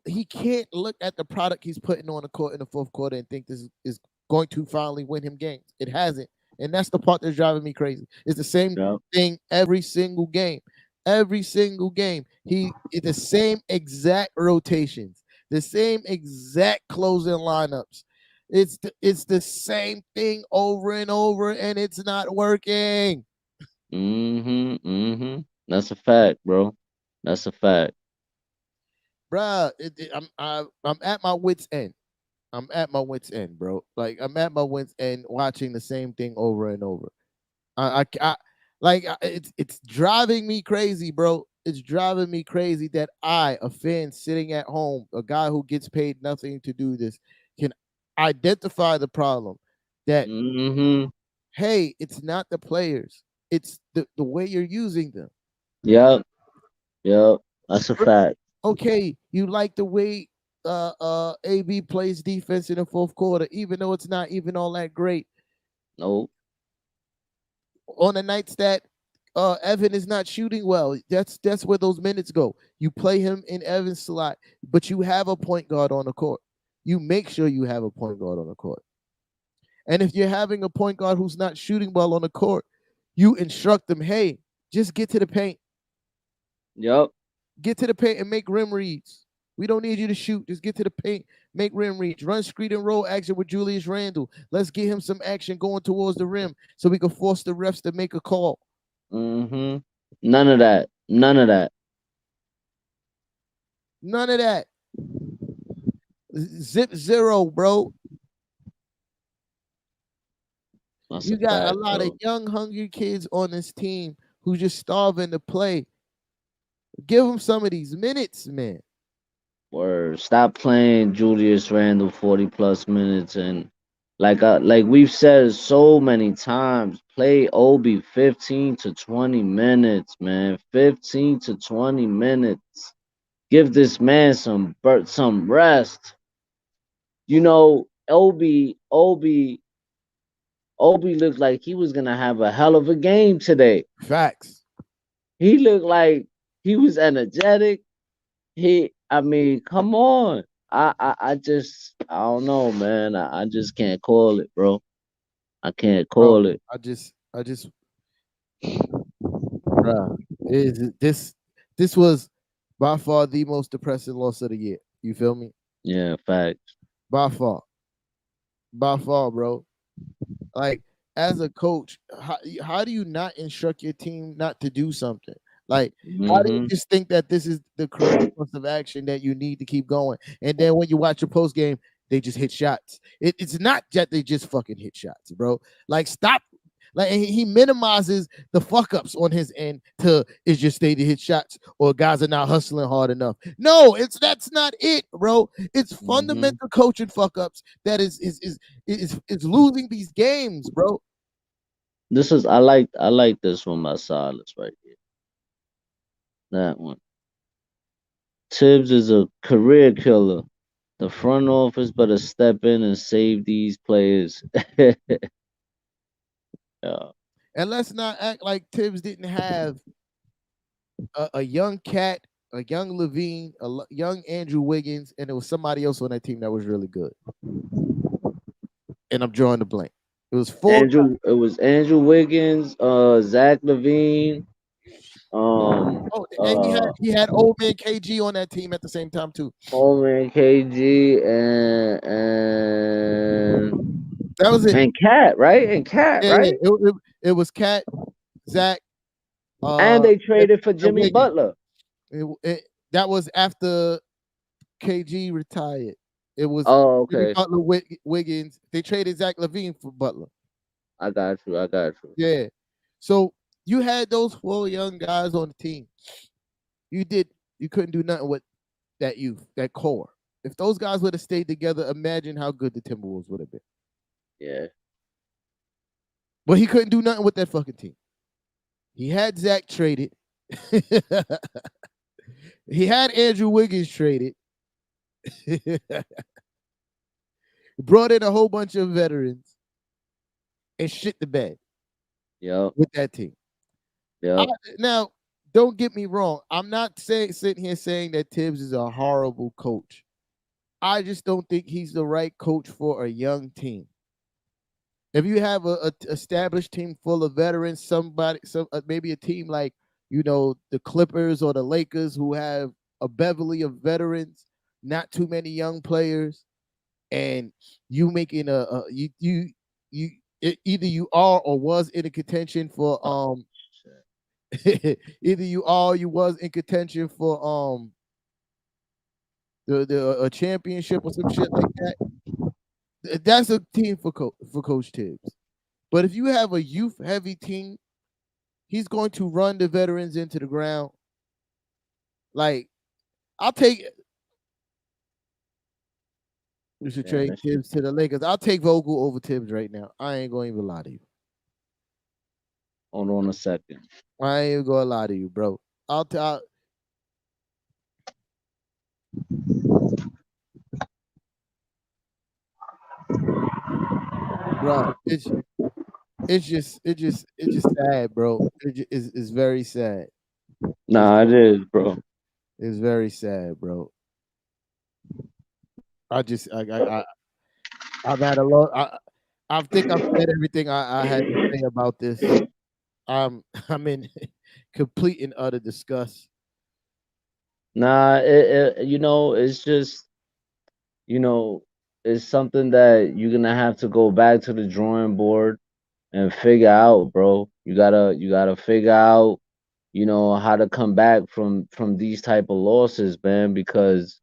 he can't look at the product he's putting on the court in the fourth quarter and think this is going to finally win him games. It hasn't. And that's the part that's driving me crazy. It's the same Yo, thing every single game. Every single game. It's the same exact rotations, the same exact closing lineups. It's the same thing over and over, and it's not working. That's a fact, bro. That's a fact. Bruh, I'm at my wits end. I'm at my wits end, bro. Like I'm at my wits end watching the same thing over and over. It's driving me crazy, bro. It's driving me crazy that I, a fan sitting at home, a guy who gets paid nothing to do this, can identify the problem. That Mm-hmm. hey, it's not the players, it's the way you're using them. Yep. Yep. That's a fact. Okay, you like the way AB plays defense in the fourth quarter, even though it's not even all that great. Nope. On the nights that Evan is not shooting well, that's where those minutes go. You play him in Evan's slot, but you have a point guard on the court. You make sure you have a point guard on the court. And if you're having a point guard who's not shooting well on the court, you instruct them, hey, just get to the paint. Yep. Get to the paint and make rim reads. We don't need you to shoot. Just get to the paint. make rim reach, run screen and roll action with Julius Randle. Let's get him some action going towards the rim so we can force the refs to make a call. Mm-hmm. None of that. None of that. None of that. Zip zero, bro. That's You a got a fact, lot of bro. young, hungry kids on this team who just starving to play. Give them some of these minutes, man. Word. Stop playing Julius Randle 40 plus minutes and like we've said so many times, play Obi 15 to 20 minutes, man. 15 to 20 minutes. Give this man some rest. You know, Obi looked like he was gonna have a hell of a game today. Facts. He looked like he was energetic. I mean, come on. I don't know, man. I just can't call it, bro. I can't Bro, call it. I just, bruh, this was by far the most depressing loss of the year. You feel me? Yeah, facts. By far. By far, bro. Like, as a coach, how do you not instruct your team not to do something? Like, how do you Mm-hmm. just think that this is the correct course of action that you need to keep going? And then when you watch your post game, they just hit shots. It's not that they just fucking hit shots, bro. Like, stop. Like, he minimizes the fuck ups on his end to it's just they to hit shots or guys are not hustling hard enough. No, that's not it, bro. It's Mm-hmm. fundamental coaching fuck ups that is losing these games, bro. I like this one by Silas right here. That one. Tibbs is a career killer. The front office better step in and save these players. Yeah. And let's not act like Tibbs didn't have a young Cat, a young Levine, young Andrew Wiggins, and there was somebody else on that team that was really good. And I'm drawing the blank. It was four. It was Andrew Wiggins, Zach Levine, um, Oh, and he had uh, he had old man KG on that team at the same time too. Coleman, KG, and That was it. Cat, right? And Cat, Yeah, yeah. right? It was Cat, Zach, And they and, traded for and Jimmy Wiggins. Butler. That was after KG retired. It was Oh, Jimmy okay. Butler, Wiggins. They traded Zach Levine for Butler. I got you. I got you. Yeah. So you had those four young guys on the team. You couldn't do nothing with that youth, that core. If those guys would have stayed together, imagine how good the Timberwolves would have been. Yeah. But he couldn't do nothing with that fucking team. He had Zach traded. He had Andrew Wiggins traded. Brought in a whole bunch of veterans and shit the bed Yep. with that team. Yep. Now, don't get me wrong. I'm not sitting here saying that Tibbs is a horrible coach. I just don't think he's the right coach for a young team. If you have a established team full of veterans, maybe a team like the Clippers or the Lakers who have a bevy of veterans, not too many young players, and you making either you are or was in a contention for either you are or you was in contention for a championship or some shit like that. That's a team for Coach Tibbs. But if you have a youth heavy team, he's going to run the veterans into the ground. Like, I'll take we should Yeah, trade Tibbs to the Lakers. I'll take Vogel over Tibbs right now. I ain't going to even lie to you. hold on a second. I ain't even going to lie to you, bro. Bro, it's just sad, bro. It's very sad. Nah, it is, bro. It's very sad, bro. I've had a lot. I think I've said everything I had to say about this. I'm in complete and utter disgust. Nah, it's just you know, it's something that you're gonna have to go back to the drawing board and figure out, bro. You gotta figure out, how to come back from these type of losses, man, because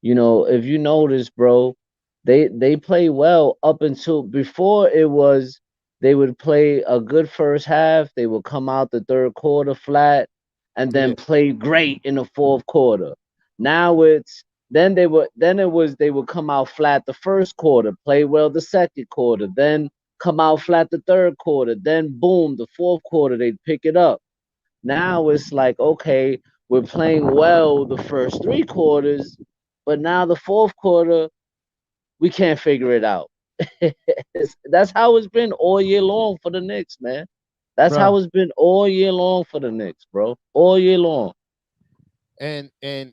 if you notice, bro, they play well up until before it was they would play a good first half, they would come out the third quarter flat, and Yeah, then play great in the fourth quarter. Now it's then it was they would come out flat the first quarter, play well the second quarter, then come out flat the third quarter, then boom, the fourth quarter they'd pick it up. Now it's like, okay, we're playing well the first three quarters, but now the fourth quarter, we can't figure it out. That's how it's been all year long for the Knicks, man. That's bro. how it's been all year long for the Knicks, bro. All year long. And the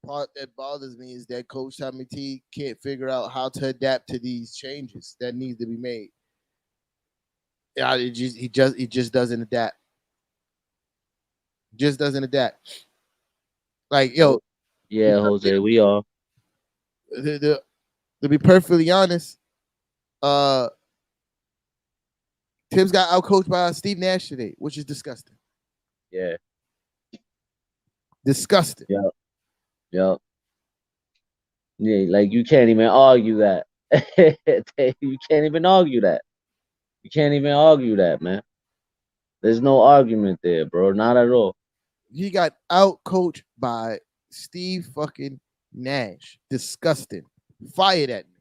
part that bothers me is that Coach Tommy T can't figure out how to adapt to these changes that need to be made. Yeah, he just doesn't adapt. Just doesn't adapt. Like yo, Oh, yeah, Jose, we are. the, to be perfectly honest, uh, Tim's got outcoached by Steve Nash today, which is disgusting. Yeah, Disgusting. yeah, yeah. Yeah, like you can't even argue that. You can't even argue that. You can't even argue that, man. There's no argument there, bro. Not at all. He got outcoached by Steve fucking Nash. Disgusting. Fired at me.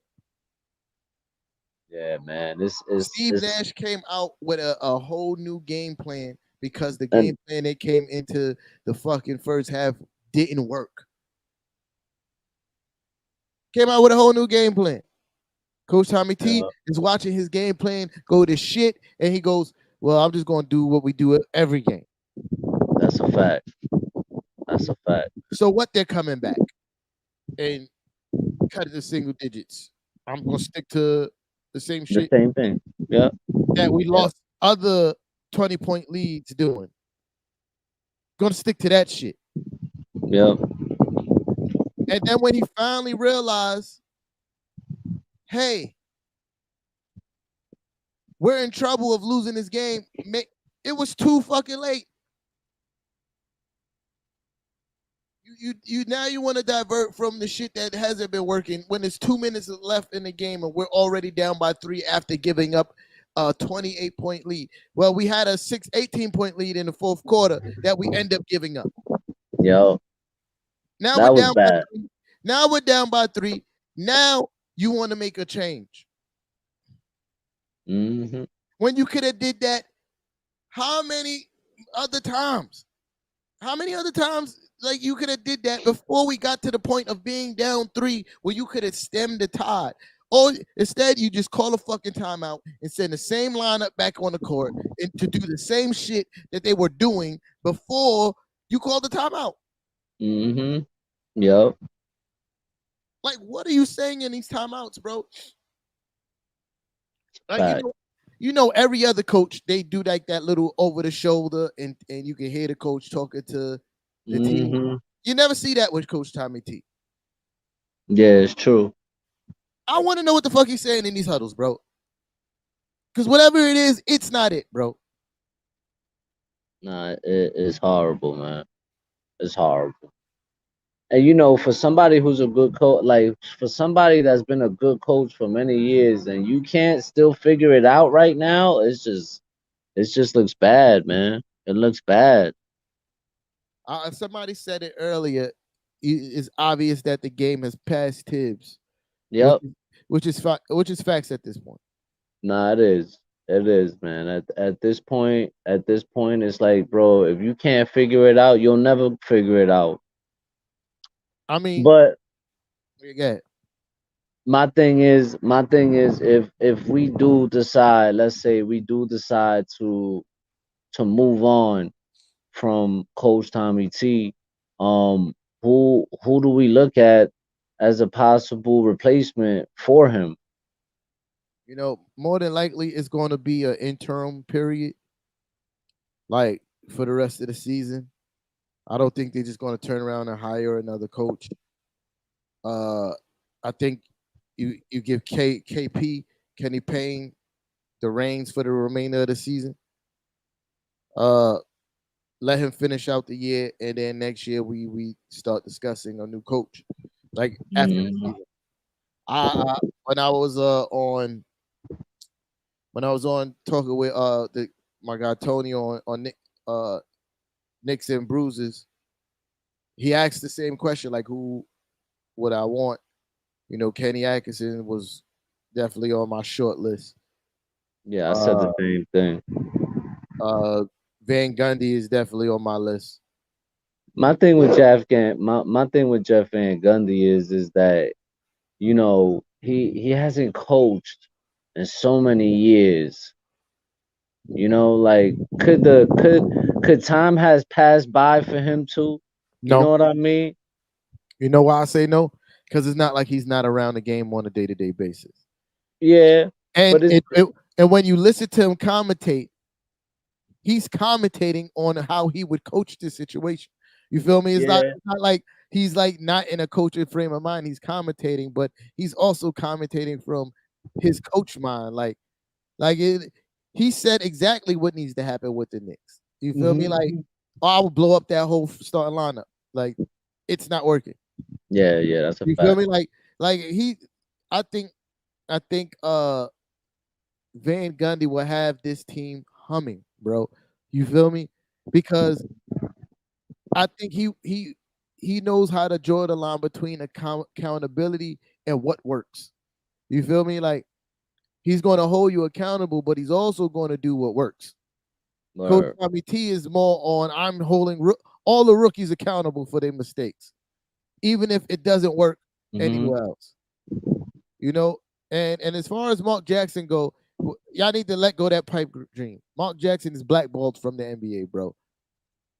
Yeah, man. This is Steve it's Nash came out with a whole new game plan because the and game plan they came into the fucking first half didn't work. Came out with a whole new game plan. Coach Tommy T yeah, is watching his game plan go to shit, and he goes, "Well, I'm just going to do what we do every game." that's a fact. That's a fact. So what? They're coming back and cut it to single digits. I'm going to stick to the same The shit same thing. Yeah, that we yeah. lost other 20-point leads doing. Going to stick to that shit. Yeah. And then when he finally realized, hey, we're in trouble of losing this game, it was too fucking late. You now you want to divert from the shit that hasn't been working when there's 2 minutes left in the game and we're already down by 3 after giving up a 28-point lead. Well, we had a 18-point lead in the fourth quarter that we end up giving up. Yo, Now we're that was down by bad. 3. Now we're down by 3. Now you want to make a change. Hmm. When you could have did that how many other times? How many other times like you could have did that before we got to the point of being down 3 where you could have stemmed the tide? Or instead you just call a fucking timeout and send the same lineup back on the court and to do the same shit that they were doing before you called the timeout. Hmm. Yo, Like, what are you saying in these timeouts, bro? Like, fact. every other coach, they do like that little over the shoulder, and you can hear the coach talking to the team. Hmm. You never see that with Coach Tommy T. Yeah, it's true. I want to know what the fuck he's saying in these huddles, bro. Because whatever it is, it's not it, bro. Nah, it's horrible, man. It's horrible. And for somebody who's a good coach, like for somebody that's been a good coach for many years, and you can't still figure it out right now, it just looks bad, man. It looks bad. Somebody said it earlier. It's obvious that the game has passed Tibbs, which Yep. which is facts at this point. Nah, it is. It is, man. At this point, it's like, bro, if you can't figure it out, you'll never figure it out. I mean, But yeah, my thing is, if we do decide, let's say we do decide to move on from Coach Tommy T, um, who do we look at as a possible replacement for him? more than likely it's going to be an interim period, like for the rest of the season. I don't think they're just going to turn around and hire another coach. Uh, I think you give KP Kenny Payne the reins for the remainder of the season. Uh, let him finish out the year, and then next year we start discussing a new coach. Like after the Mhm. season, I when I was on talking with my guy Tony on Knicks and Bruises, he asked the same question like who would I want? You know, Kenny Atkinson was definitely on my short list. Yeah, I said the Uh, same thing. Van Gundy is definitely on my list. My thing with Jeff Van Gundy is that he hasn't coached in so many years. Like could time has passed by for him too? You know No, what I mean? you know why I say no? Because it's not like he's not around the game on a day to day basis. Yeah, And but it's and when you listen to him commentate, he's commentating on how he would coach this situation. You feel me? yeah. It's not like he's like not in a coaching frame of mind. He's commentating, but he's also commentating from his coach mind. He said exactly what needs to happen with the Knicks. You feel me? Like, Mhm. oh, I would blow up that whole starting lineup. Like, it's not working. Yeah, that's a You feel fact. me? Like he, I think, I think, Van Gundy will have this team humming, bro. You feel me? Because I think he knows how to draw the line between accountability and what works. You feel me? Like he's going to hold you accountable, but he's also going to do what works. Coach Word. Tommy T is more on I'm holding all the rookies accountable for their mistakes, even if it doesn't work Hmm. anywhere else. You know, and as far as Mark Jackson go, y'all need to let go of that pipe dream. Mark Jackson is blackballed from the NBA, bro.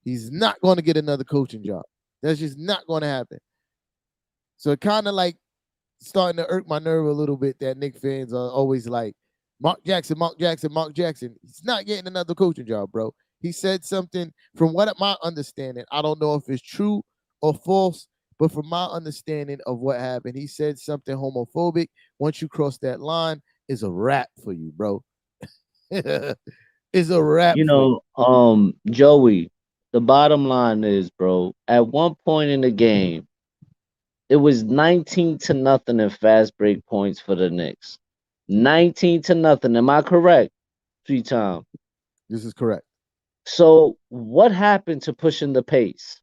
He's not going to get another coaching job. That's just not going to happen. So it kind of like starting to irk my nerve a little bit that Knicks fans are always like, Mark Jackson, Mark Jackson, Mark Jackson. He's not getting another coaching job, bro. He said something from what my understanding, I don't know if it's true or false, but from my understanding of what happened, he said something homophobic. Once you cross that line, it's a wrap for you, bro. It's a wrap for you. Joey, the bottom line is, bro, at one point in the game, it was 19 to nothing in fast break points for the Knicks. 19 to nothing. Am I correct? 3 times. This is correct. So what happened to pushing the pace?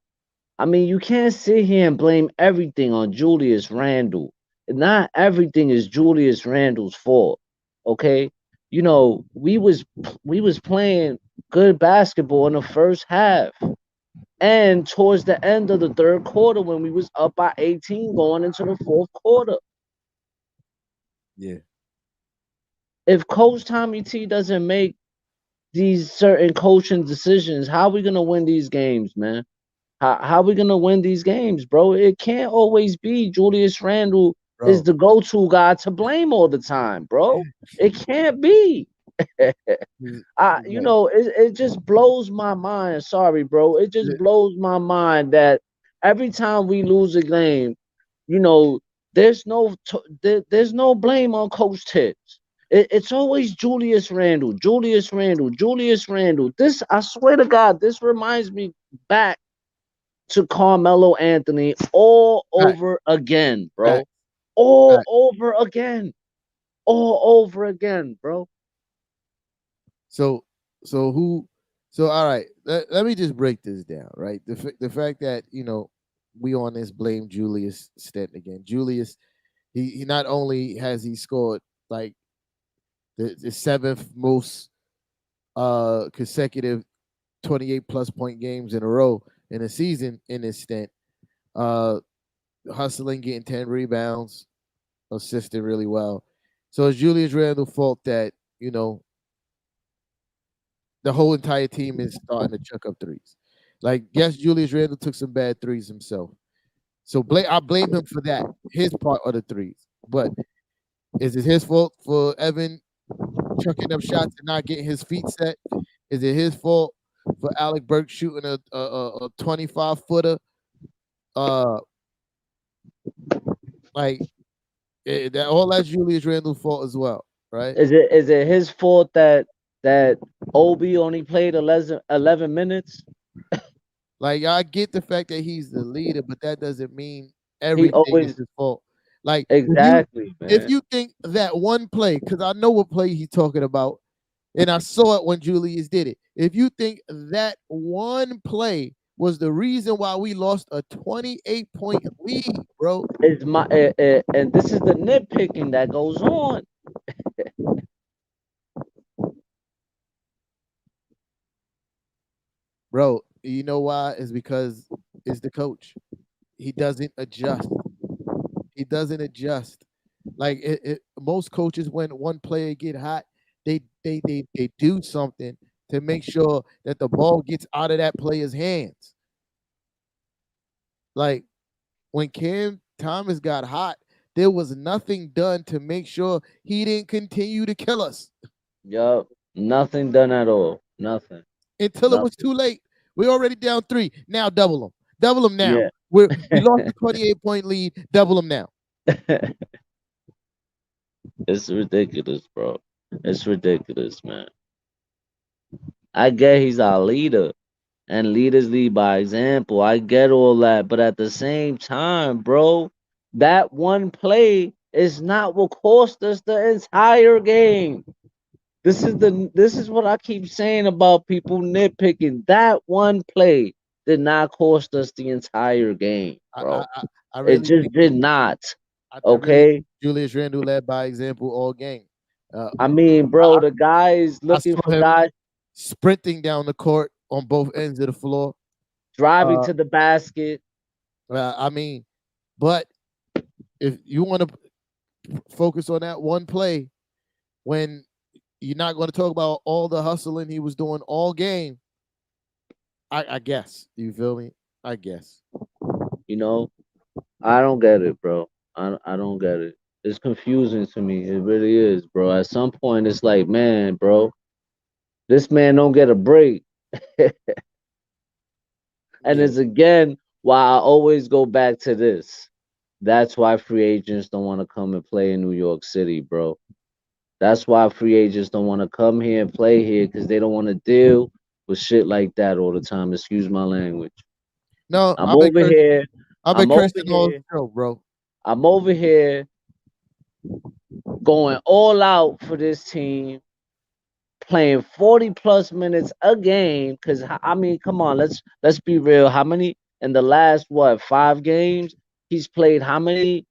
I mean, you can't sit here and blame everything on Julius Randle. Not everything is Julius Randle's fault. Okay? We was playing good basketball in the first half. And towards the end of the third quarter when we was up by 18 going into the fourth quarter. Yeah. If Coach Tommy T doesn't make these certain coaching decisions, how are we gonna win these games, man? How we gonna win these games, bro? It can't always be Julius Randle is Bro. the go-to guy to blame all the time, bro. It can't be. Right. It just blows my mind. Sorry, bro. It just blows my mind that every time we lose a game, you know, there's no blame on Coach Tibbs. It's always Julius Randle, Julius Randle, Julius Randle. This, I swear to God, this reminds me back to Carmelo Anthony all Right. over again, Right. bro. All Right. over again. All over again, bro. So so who so all right, let me just break this down, right? The fact that, we on this blame Julius Stanton again. Julius, he not only has he scored like the seventh most consecutive 28 plus point games in a row in a season in this stint, uh hustling, getting 10 rebounds, assisted really well. So it's Julius Randle's fault that, the whole entire team is starting to chuck up threes. Like, yes, Julius Randle took some bad threes himself. So I blame him for that, his part of the threes. But is it his fault for Evan chucking up shots and not getting his feet set? Is it his fault for Alec Burke shooting a 25 footer? Uh, like That's Julius Randle's fault as well, right? Is it his fault that Obi only played 11 minutes? Like I get the fact that he's the leader, but that doesn't mean He everything is always his fault. Like exactly, if man. you think that one play, because I know what play he's talking about, and I saw it when Julius did it. If you think that one play was the reason why we lost a 28-point lead, bro, It's my and this is the nitpicking that goes on. bro, you know why? It's because it's the coach. He doesn't adjust. He doesn't adjust. Like most coaches, when one player get hot, they do something to make sure that the ball gets out of that player's hands. Like when Cam Thomas got hot, there was nothing done to make sure he didn't continue to kill us Yup. Nothing done at all. Nothing. until it was Nothing. too late. We're already down 3. Now double them. Double them now. Yeah. We lost the 28-point lead. Double them now. It's ridiculous, bro. It's ridiculous, man. I get he's our leader, and leaders lead by example. I get all that, but at the same time, bro, that one play is not what cost us the entire game. This is what I keep saying about people nitpicking. That one play did not cost us the entire game, I I, bro. I I It really just think did not. I really Okay. think Julius Randle led by example all game. Uh, I mean, bro, I, the guy is I looking saw for him guys sprinting down the court on both ends of the floor. driving Uh, to the basket. I mean, but if you want to focus on that one play, when you're not going to talk about all the hustling he was doing all game, I guess you feel me. I guess. You know, I don't get it, bro. I don't get it. It's confusing to me. It really is, bro. At some point, it's like, man, bro, this man don't get a break. And Yeah. it's again why I always go back to this. That's why free agents don't want to come and play in New York City, bro. That's why free agents don't want to come here and play here because they don't want to deal with shit like that all the time. Excuse my language. No, I'm over here. I've been I'm over cursing all here. show, bro. I'm over here going all out for this team, playing 40 plus minutes a game. Cause I mean, come on, let's be real. How many in the last what 5 games? He's played how many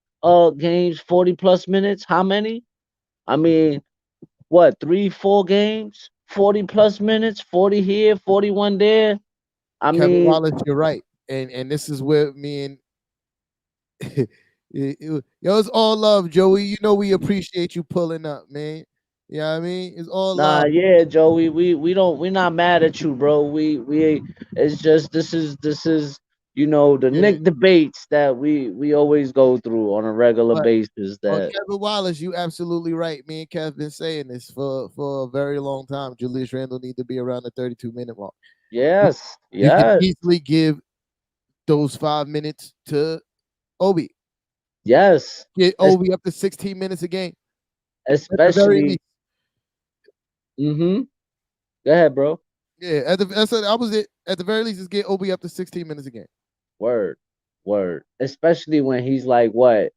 games? 40 plus minutes? How many? I mean, what 3, 4 games? 40 plus minutes, 40 here, 41 there. I Kevin mean, Wallace, you're right, and this is where me and yo, it's all love, Joey. You know we appreciate you pulling up, man. You know what I mean? It's all nah, love. yeah, Joey, we don't we're not mad at you, bro. We it's just this is the Yeah. Nick debates that we always go through on a regular But basis. but That Kevin Wallace, you absolutely right. Me and Kev been saying this for a very long time. Julius Randle need to be around the 32-minute mark. You, yes, you can yes, easily give those 5 minutes to Obi. yes. Get Es- Obi up to 16 minutes a game at the very Especially, least. mm-hmm. Go ahead, bro. Yeah, that was it. At the very least, just get Obi up to 16 minutes a game. Word, word. Especially when he's like what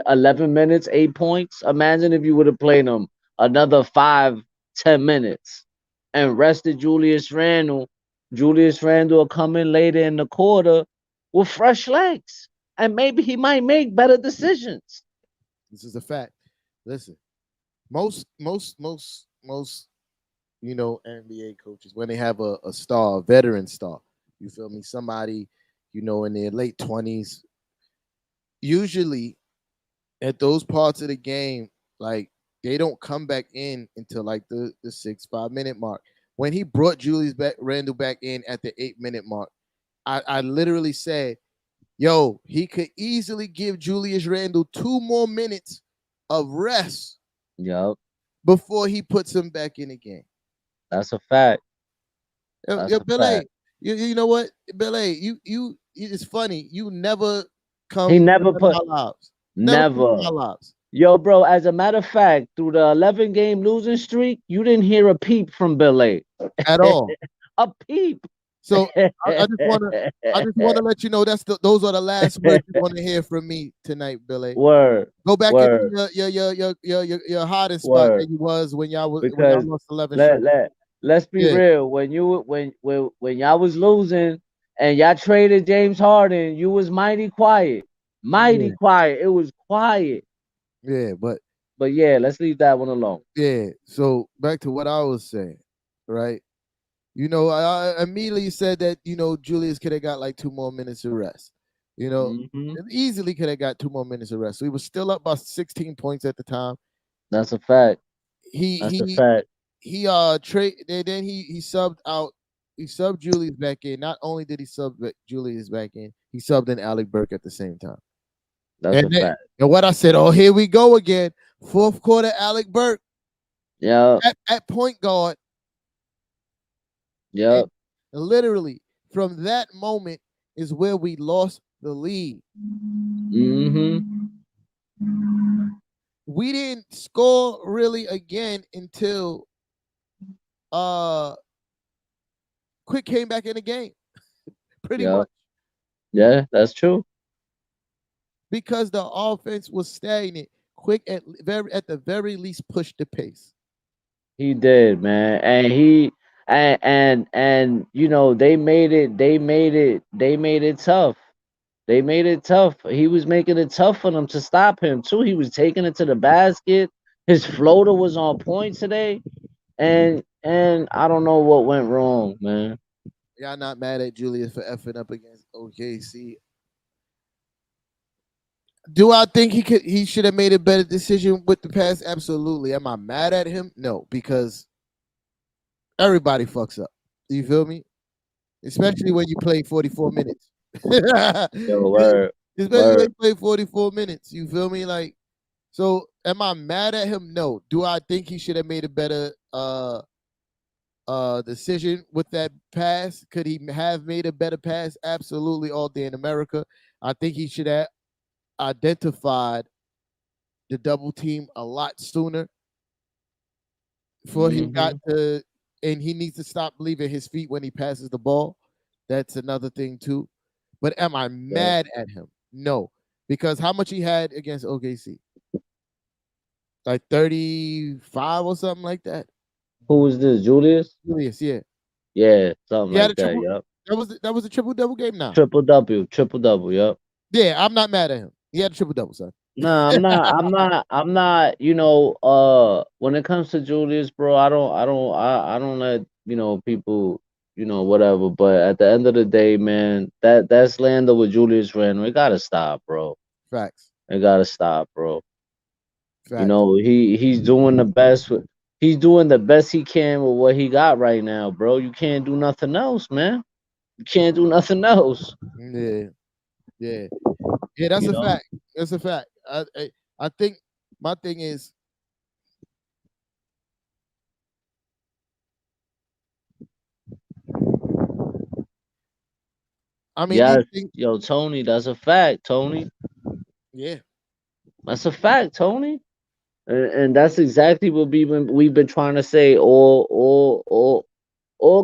11 minutes, 8 points. Imagine if you would have played him another 5, 10 minutes and rested Julius Randle. Julius Randle will come in later in the quarter with fresh legs. And maybe he might make better decisions. This is a fact. Listen, most NBA coaches, when they have a star, a veteran star, you feel me? Somebody, in their late 20s, usually at those parts of the game, like they don't come back in until like the 6 5 minute mark. When he brought Julius Randle back in at the 8 minute mark, I literally said, yo, he could easily give Julius Randle 2 more minutes of rest Yup, before he puts him back in the game. that's a fact. Yo, That's a Billy, fact. you know what, Billy, it's funny. You never He come to never none of put my lives. Never come to never, my lives. Yo, bro, as a matter of fact, through the 11 game losing streak, you didn't hear a peep from Bill A. at all. A peep. So I just wanna let you know those are the last words you're gonna hear from me tonight, Billy. Word, Go back into word, your hiding spot that word. you was when y'all Because lost 11 let straight. let let's be Yeah, real. When y'all was losing and y'all traded James Harden, you was mighty quiet, mighty yeah, quiet. It was quiet. yeah, but But yeah, let's leave that one alone. yeah. So back to what I was saying, right? I immediately said that Julius could have got like 2 more minutes of rest. Hmm. And easily could have got 2 more minutes of rest. So he was still up by 16 points at the time. That's a fact. He That's a he fact. he trade then he subbed out. He subbed Julius back in. Not only did he Julius back in, he subbed in Alec Burke at the same time. That's And a then, fact. and what I said, oh, here we go again. Fourth quarter, Alec Burke Yep. at point guard. And Yep. literally from that moment is where we lost the lead. Hmm. We didn't score really again until Quick came back in the game. Pretty Yep. much. Yeah, that's true. Because the offense was stagnant. Quick at the very least pushed the pace. He did, man, and they made it. They made it tough. They made it tough. He was making it tough for them to stop him too. He was taking it to the basket. His floater was on point today, and I don't know what went wrong, man. Y'all not mad at Julius for effing up against OKC. Do I think he should have made a better decision with the pass? Absolutely. Am I mad at him? No, because everybody fucks up. You feel me? Especially when you play 44 minutes. Yo, word, Especially when word. you play 44 minutes. You feel me? Like, so am I mad at him? No. Do I think he should have made a better decision with that pass? Could he have made a better pass? Absolutely, all day in America. I think he should have identified the double team a lot sooner before he got Hmm. to, and he needs to stop leaving his feet when he passes the ball. That's another thing too. But am I Yep. mad at him? No, because how much he had against OKC? Like 35 or something like that. Who was this? Julius? Julius, yeah, Yeah, something he had like a that. triple. Yep. That was a triple double game now. Triple W, triple double. Yep. Yeah, I'm not mad at him. He had a triple double, son. Nah, I'm not. I'm not. I'm not. When it comes to Julius, bro, I don't let people, whatever. But at the end of the day, man, that slander with Julius Randle, it gotta stop, bro. Facts, It gotta stop, bro. facts. He's doing the best he can with what he got right now, bro. You can't do nothing else, man. You can't do nothing else. Yeah, yeah, yeah. That's You a know. fact. That's a fact. I think my thing is, I mean, these Yes, things. yo, Tony, that's a fact, Tony. Yeah, That's a fact, Tony. And that's exactly what we've been trying to say all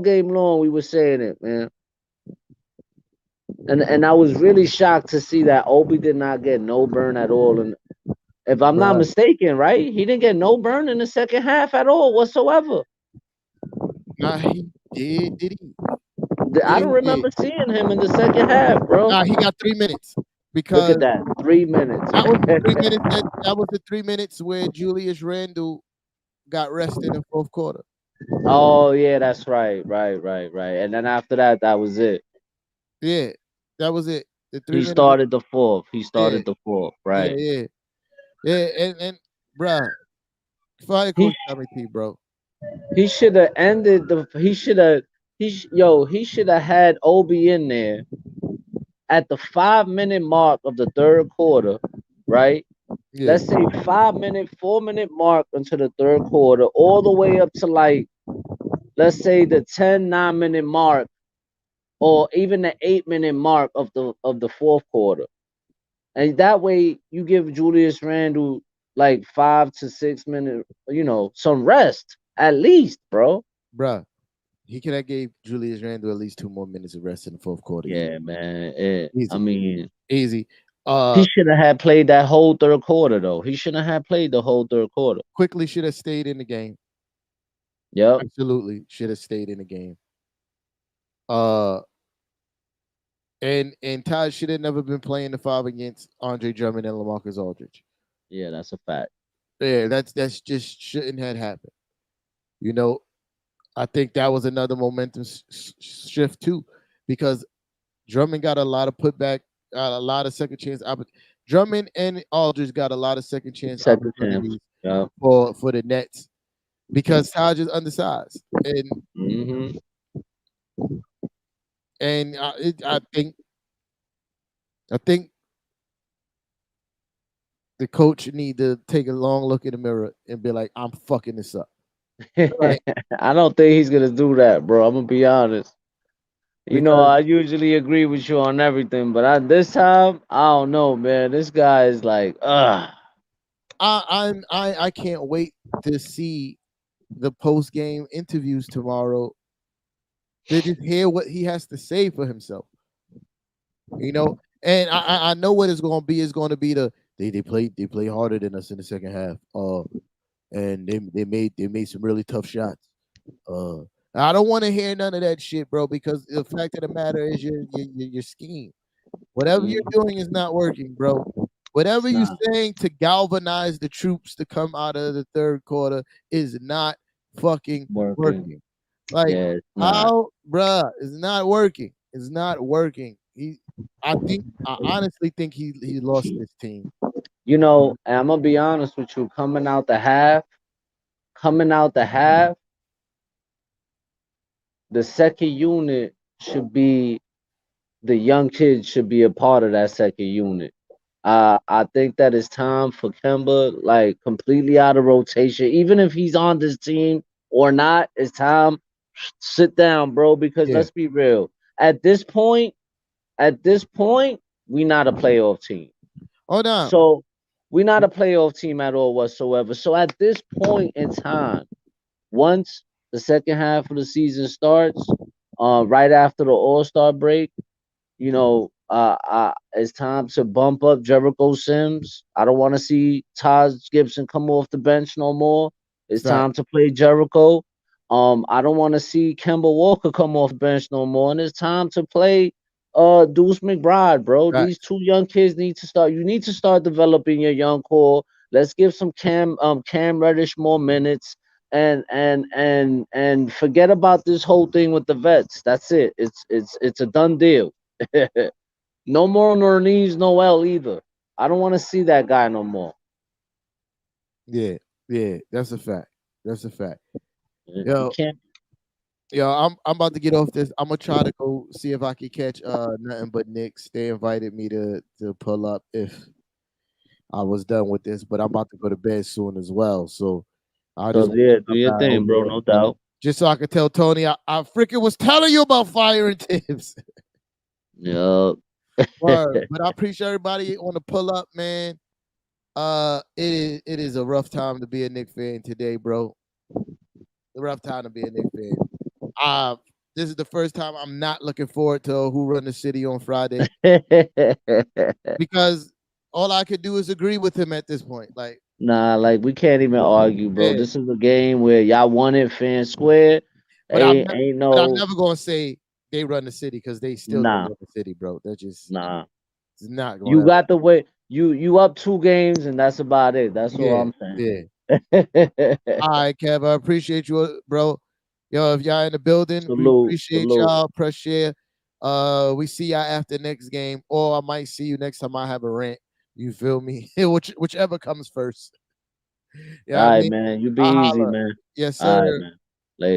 game long. We were saying it, man. And I was really shocked to see that Obi did not get no burn at all. And if I'm not bruh. mistaken, right, he didn't get no burn in the second half at all whatsoever. Nah, he did. Did he? I Yeah, don't he did. remember seeing him in the second half, bro. Nah, he got 3 minutes Look at because that, 3 minutes. that was the 3 minutes that was the 3 minutes where Julius Randle got rested in fourth quarter. Oh yeah, that's right, right. And then after that, that was it. Yeah, that was it. The three He minutes. started the fourth. He Yeah, started the fourth, yeah, right? yeah, yeah. And bruh, fire He coach Tommy T, bro. He should have ended the. He should have. He should have had Obi in there at the 5 minute mark of the third quarter, right? Yeah, Let's say 5 minute, 4 minute mark into the third quarter, all the way up to like, let's say the 10-9 minute mark, or even the 8 minute mark of the fourth quarter. And that way you give Julius Randle like 5 to 6 minute, some rest at least, bro. Bruh, he could have gave Julius Randle at least 2 more minutes of rest in the fourth quarter. Yeah, man. I Easy, mean, easy. he should have had played that whole third quarter though. He shouldn't have played the whole third quarter. Quickly should have stayed in the game. Yep. Absolutely should have stayed in the game. Uh, and Todd should have never been playing the five against Andre Drummond and LaMarcus Aldridge. Yeah, that's a fact. Yeah, that's just shouldn't have happened. You know, I think that was another momentum shift too, because Drummond got a lot of putback, a lot of second chance. Drummond and Aldridge got a lot of second chance Second chance. opportunities Yep. for the Nets because Taj is undersized, and Hmm. I think the coach need to take a long look in the mirror and be like, I'm fucking this up, right? I don't think he's gonna do that, bro. I'm gonna be honest. Because I usually agree with you on everything, but this time, I don't know, man. This guy is like, ugh. I can't wait to see the post game interviews tomorrow to just hear what he has to say for himself. And I know what it's going to be. It's going to be they play harder than us in the second half. And they made some really tough shots. I don't want to hear none of that shit, bro, because the fact of the matter is your scheme. Whatever you're doing is not working, bro. Whatever you're Nah, saying to galvanize the troops to come out of the third quarter is not fucking working. working. Like Yeah, it's not. how, bruh, it's not working. It's not working. I honestly think he lost this team. And I'm gonna be honest with you. Coming out the half, the second unit should be the young kids should be a part of that second unit. I think that it's time for Kemba, like completely out of rotation, even if he's on this team or not. It's time. Sit down, bro. Because Yeah. let's be real. At this point, we not a playoff team. Hold on. So we're not a playoff team at all whatsoever. So at this point in time, once the second half of the season starts, right after the All Star break, it's time to bump up Jericho Sims. I don't want to see Taj Gibson come off the bench no more. It's Fact. time to play Jericho. I don't want to see Kemba Walker come off the bench no more. And it's time to play Deuce McBride, bro. These Facts. two young kids need to start. You need to start developing your young core. Let's give some Cam Reddish more minutes and forget about this whole thing with the vets. That's it. It's a done deal. No more Nerlens Noel either. I don't want to see that guy no more. Yeah. Yeah. That's a fact. That's a fact. You Yo, can't. I'm about to get off this. I'm gonna try to go see if I can catch nothing but Knicks. They invited me to pull up if I was done with this, but I'm about to go to bed soon as well. So I So just want yeah, to do stop your by thing, over bro. there No doubt. just so I could tell Tony I freaking was telling you about firing Tibbs. Yeah. Word. But I appreciate everybody on the pull up, man. It is a rough time to be a Knicks fan today, bro. A rough time to be a Knicks fan. This is the first time I'm not looking forward to Who Run the City on Friday because all I could do is agree with him at this point. Like, Nah, like we can't even argue, bro. yeah, This is a game where y'all won it fan square. but I'm Ain't but I'm no never gonna say they run the city because they still don't nah, run the city, bro. They're just nah. it's not You gonna. got the way you up 2 games and that's about it. That's all Yeah, I'm yeah. saying. All right, Kev. I appreciate you, bro. Yo, if y'all in the building, we Salute, appreciate salute. y'all. Press share. We see y'all after next game, or I might see you next time I have a rant. You feel me? Whichever comes first. All Yeah, I right, mean, man. You be I easy, holler. man. Yes, All right, sir. man. Later.